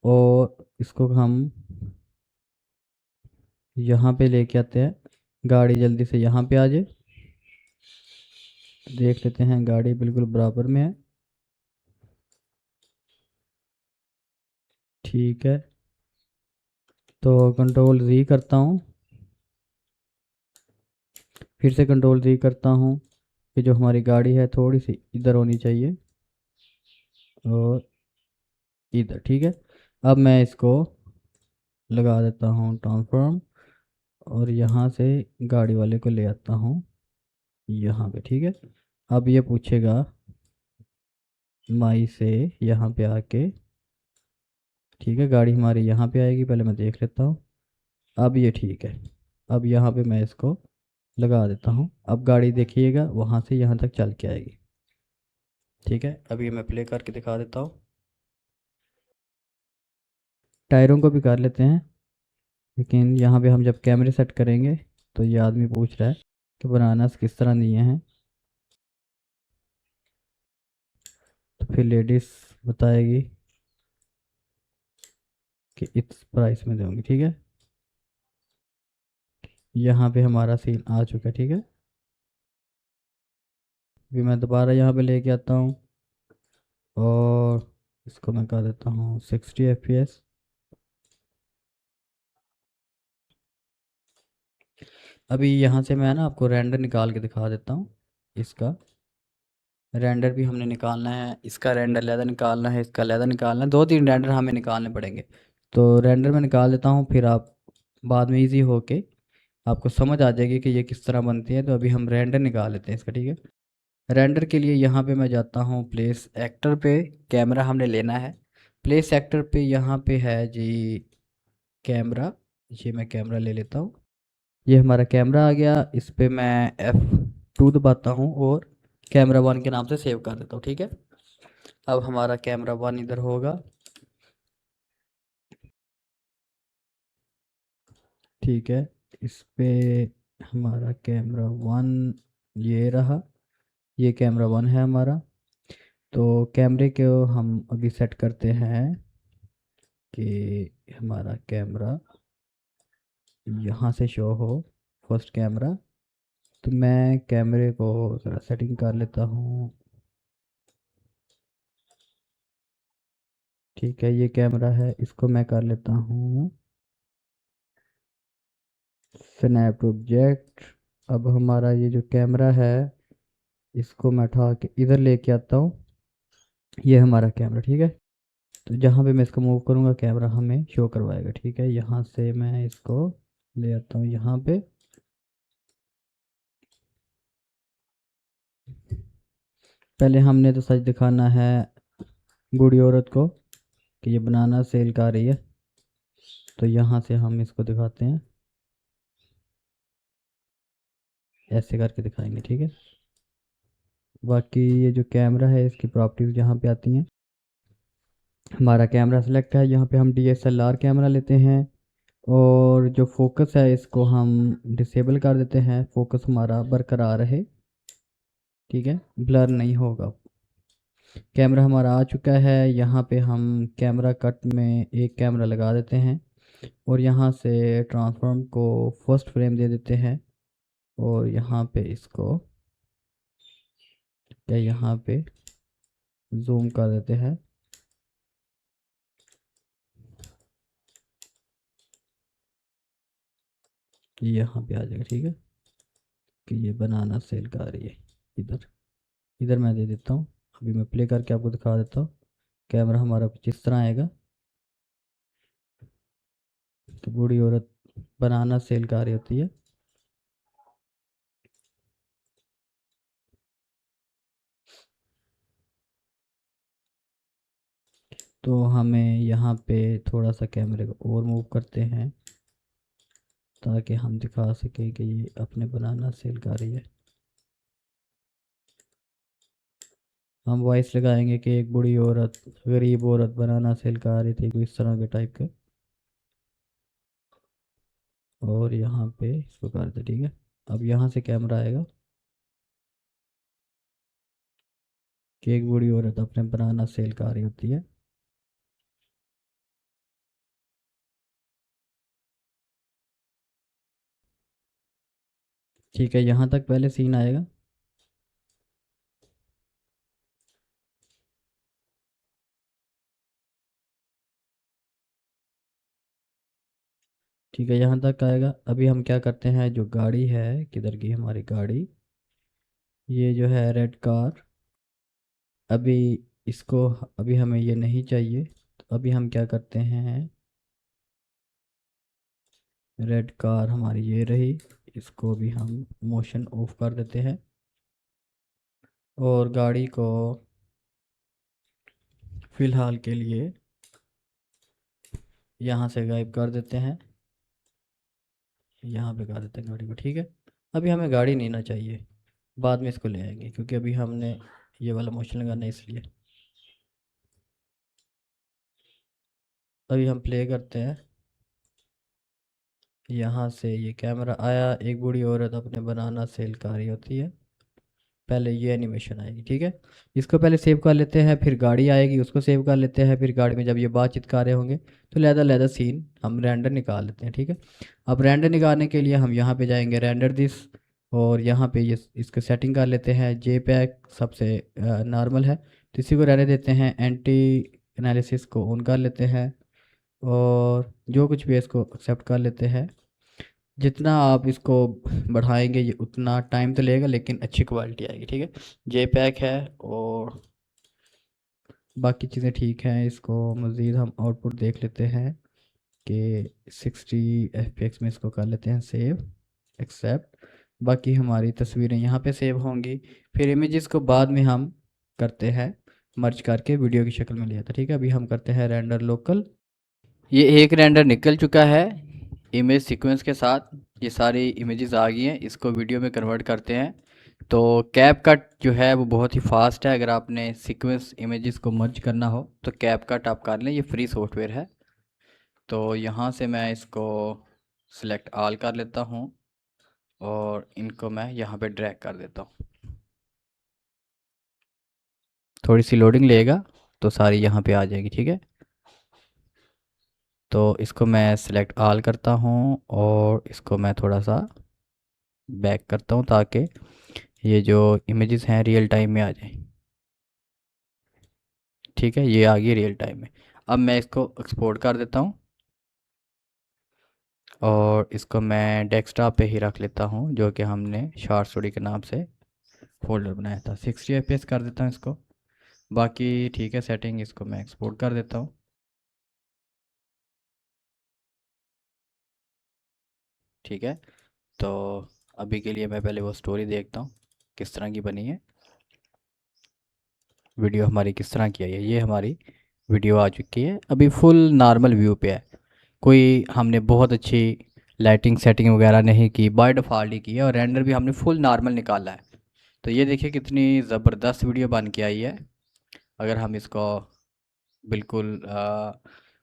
और इसको हम यहाँ पे लेके आते हैं। गाड़ी जल्दी से यहाँ पे आ जाए। देख लेते हैं, गाड़ी बिल्कुल बराबर में है, ठीक है। तो कंट्रोल Z करता हूँ, फिर से कंट्रोल Z करता हूँ, कि जो हमारी गाड़ी है थोड़ी सी इधर होनी चाहिए, और इधर, ठीक है। अब मैं इसको लगा देता हूँ ट्रांसफॉर्म, और यहाँ से गाड़ी वाले को ले आता हूँ यहाँ पे, ठीक है। अब ये पूछेगा माई से यहाँ पे आके, ठीक है। गाड़ी हमारी यहाँ पे आएगी, पहले मैं देख लेता हूँ। अब ये ठीक है। अब यहाँ पे मैं इसको लगा देता हूँ। अब गाड़ी देखिएगा वहाँ से यहाँ तक चल के आएगी, ठीक है। अभी मैं प्ले करके दिखा देता हूँ। टायरों को भी कर लेते हैं, लेकिन यहाँ पे हम जब कैमरे सेट करेंगे तो ये आदमी पूछ रहा है कि बनानास किस तरह दिए हैं, तो फिर लेडीज़ बताएगी कि इस प्राइस में दूंगी, ठीक है। यहाँ पे हमारा सीन आ चुका है, ठीक है। अभी मैं दोबारा यहाँ पे लेके आता हूँ, और इसको मैं कर देता हूँ 60 FPS। अभी यहाँ से मैं ना आपको रेंडर निकाल के दिखा देता हूँ। इसका रेंडर भी हमने निकालना है, इसका रेंडर अलहदा निकालना है, इसका अलहदा निकालना है। 2-3 रेंडर हमें निकालने पड़ेंगे। तो रेंडर में निकाल देता हूँ, फिर आप बाद में इजी होके आपको समझ आ जाएगी कि ये किस तरह बनती है। तो अभी हम रेंडर निकाल लेते हैं इसका, ठीक है। रेंडर के लिए यहाँ पे मैं जाता हूँ प्लेस एक्टर पे। कैमरा हमने लेना है, प्ले सेक्टर पे यहाँ पे है जी कैमरा। ये मैं कैमरा ले लेता हूँ। ये हमारा कैमरा आ गया। इस पे मैं F2 दबाता हूँ और कैमरा 1 के नाम से सेव कर देता हूँ। ठीक है, अब हमारा कैमरा 1 इधर होगा। ठीक है, इस पे हमारा कैमरा 1 ये रहा। ये कैमरा 1 है हमारा। तो कैमरे को हम अभी सेट करते हैं कि हमारा कैमरा यहाँ से शो हो, फर्स्ट कैमरा। तो मैं कैमरे को ज़रा सेटिंग कर लेता हूँ। ठीक है, ये कैमरा है, इसको मैं कर लेता हूँ स्नैप ऑब्जेक्ट। अब हमारा ये जो कैमरा है इसको मैं उठा के इधर लेके आता हूँ। ये हमारा कैमरा। ठीक है, तो जहाँ पे मैं इसको मूव करूँगा कैमरा हमें शो करवाएगा। ठीक है, यहाँ से मैं इसको ले आता हूँ यहाँ पे। पहले हमने तो सच दिखाना है बूढ़ी औरत को कि ये बनाना सेल कर रही है, तो यहाँ से हम इसको दिखाते हैं, ऐसे करके दिखाएंगे। ठीक है, बाकी ये जो कैमरा है इसकी प्रॉपर्टीज़ यहाँ पे आती हैं। हमारा कैमरा सेलेक्ट है, यहाँ पे हम DSLR कैमरा लेते हैं और जो फोकस है इसको हम डिसेबल कर देते हैं, फोकस हमारा बरकरार रहे। ठीक है, ब्लर नहीं होगा। कैमरा हमारा आ चुका है। यहाँ पे हम कैमरा कट में एक कैमरा लगा देते हैं और यहाँ से ट्रांसफॉर्म को फर्स्ट फ्रेम दे देते हैं और यहाँ पे इसको यहाँ पे जूम कर देते हैं। यहाँ पे आ जाएगा। ठीक है, कि ये बनाना सेल कर रही है। इधर इधर मैं दे देता हूँ। अभी मैं प्ले करके आपको दिखा देता हूँ कैमरा हमारा कुछ इस तरह आएगा। तो बूढ़ी औरत बनाना सेल कर रही होती है। तो हमें यहाँ पे थोड़ा सा कैमरे को और मूव करते हैं ताकि हम दिखा सकें कि ये अपने बनाना सेल कर रही है। हम वॉइस लगाएंगे कि एक बूढ़ी औरत, गरीब औरत बनाना सेल कर रही थी, कोई इस तरह के टाइप के, और यहाँ पे इसको कर दे। ठीक है, अब यहाँ से कैमरा आएगा कि एक बूढ़ी औरत अपने बनाना सेल कर रही होती है। ठीक है, यहाँ तक पहले सीन आएगा। ठीक है, यहाँ तक आएगा। अभी हम क्या करते हैं, जो गाड़ी है, किधर गई हमारी गाड़ी, ये जो है रेड कार, अभी इसको, अभी हमें ये नहीं चाहिए। तो अभी हम क्या करते हैं, रेड कार हमारी ये रही, इसको भी हम मोशन ऑफ कर देते हैं और गाड़ी को फ़िलहाल के लिए यहाँ से गायब कर देते हैं। यहाँ पे कर देते हैं गाड़ी को। ठीक है, अभी हमें गाड़ी नहीं ना चाहिए, बाद में इसको ले आएंगे क्योंकि अभी हमने ये वाला मोशन लगाना है इसलिए। अभी हम प्ले करते हैं। यहाँ से ये कैमरा आया, एक बूढ़ी औरत अपने बनाना सेल कर रही होती है। पहले ये एनिमेशन आएगी। ठीक है, इसको पहले सेव कर लेते हैं, फिर गाड़ी आएगी उसको सेव कर लेते हैं, फिर गाड़ी में जब ये बातचीत कर रहे होंगे तो लहदा सीन हम रेंडर निकाल लेते हैं। ठीक है, अब रेंडर निकालने के लिए हम यहाँ पे जाएंगे रेंडर दिस और यहाँ पे ये इसको सेटिंग कर लेते हैं। JPEG सबसे नॉर्मल है तो इसी को रहने देते हैं। एंटी एनालिसिस को ऑन कर लेते हैं और जो कुछ भी इसको एक्सेप्ट कर लेते हैं। जितना आप इसको बढ़ाएंगे ये उतना टाइम तो लेगा लेकिन अच्छी क्वालिटी आएगी। ठीक है, JPEG है और बाकी चीज़ें ठीक हैं। इसको मज़ीद हम आउटपुट देख लेते हैं कि 60 FPS में इसको कर लेते हैं सेव, एक्सेप्ट। बाकी हमारी तस्वीरें यहाँ पे सेव होंगी। फिर इमेजेस को बाद में हम करते हैं मर्ज करके वीडियो की शक्ल में लिया था। ठीक है, अभी हम करते हैं रेंडर लोकल। ये एक रेंडर निकल चुका है इमेज सीक्वेंस के साथ, ये सारी इमेजेस आ गई हैं। इसको वीडियो में कन्वर्ट करते हैं। तो कैपकट जो है वो बहुत ही फास्ट है। अगर आपने सीक्वेंस इमेजेस को मर्ज करना हो तो कैपकट आप कर लें, ये फ्री सॉफ्टवेयर है। तो यहाँ से मैं इसको सिलेक्ट ऑल कर लेता हूँ और इनको मैं यहाँ पे ड्रैग कर देता हूँ। थोड़ी सी लोडिंग लेगा तो सारी यहाँ पे आ जाएगी। ठीक है, तो इसको मैं सिलेक्ट ऑल करता हूँ और इसको मैं थोड़ा सा बैक करता हूँ ताकि ये जो इमेजेस हैं रियल टाइम में आ जाए। ठीक है, ये आ गई रियल टाइम में। अब मैं इसको एक्सपोर्ट कर देता हूँ और इसको मैं डेस्कटॉप पे ही रख लेता हूँ, जो कि हमने शॉर्ट स्टोरी के नाम से फोल्डर बनाया था। 60 FPS कर देता हूँ इसको। बाकी ठीक है सेटिंग, इसको मैं एक्सपोर्ट कर देता हूँ। ठीक है, तो अभी के लिए मैं पहले वो स्टोरी देखता हूँ किस तरह की बनी है, वीडियो हमारी किस तरह की आई है। ये हमारी वीडियो आ चुकी है, अभी फुल नॉर्मल व्यू पे है। कोई हमने बहुत अच्छी लाइटिंग सेटिंग वगैरह नहीं की, बाय डिफ़ॉल्ट ही की है और रेंडर भी हमने फुल नॉर्मल निकाला है। तो ये देखिए कितनी ज़बरदस्त वीडियो बन के आई है। अगर हम इसको बिल्कुल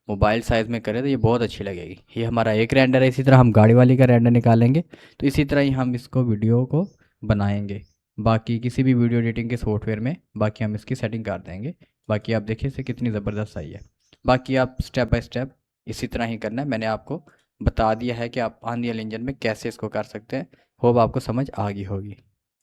मोबाइल साइज़ में करें तो ये बहुत अच्छी लगेगी। ये हमारा एक रेंडर है। इसी तरह हम गाड़ी वाली का रेंडर निकालेंगे तो इसी तरह ही हम इसको वीडियो को बनाएंगे। बाकी किसी भी वीडियो एडिटिंग के सॉफ्टवेयर में बाकी हम इसकी सेटिंग कर देंगे। बाकी आप देखिए इसे कितनी ज़बरदस्त आई है। बाकी आप स्टेप बाय स्टेप इसी तरह ही करना है। मैंने आपको बता दिया है कि आप अनरियल इंजन में कैसे इसको कर सकते हैं। होप आपको समझ आ गई होगी।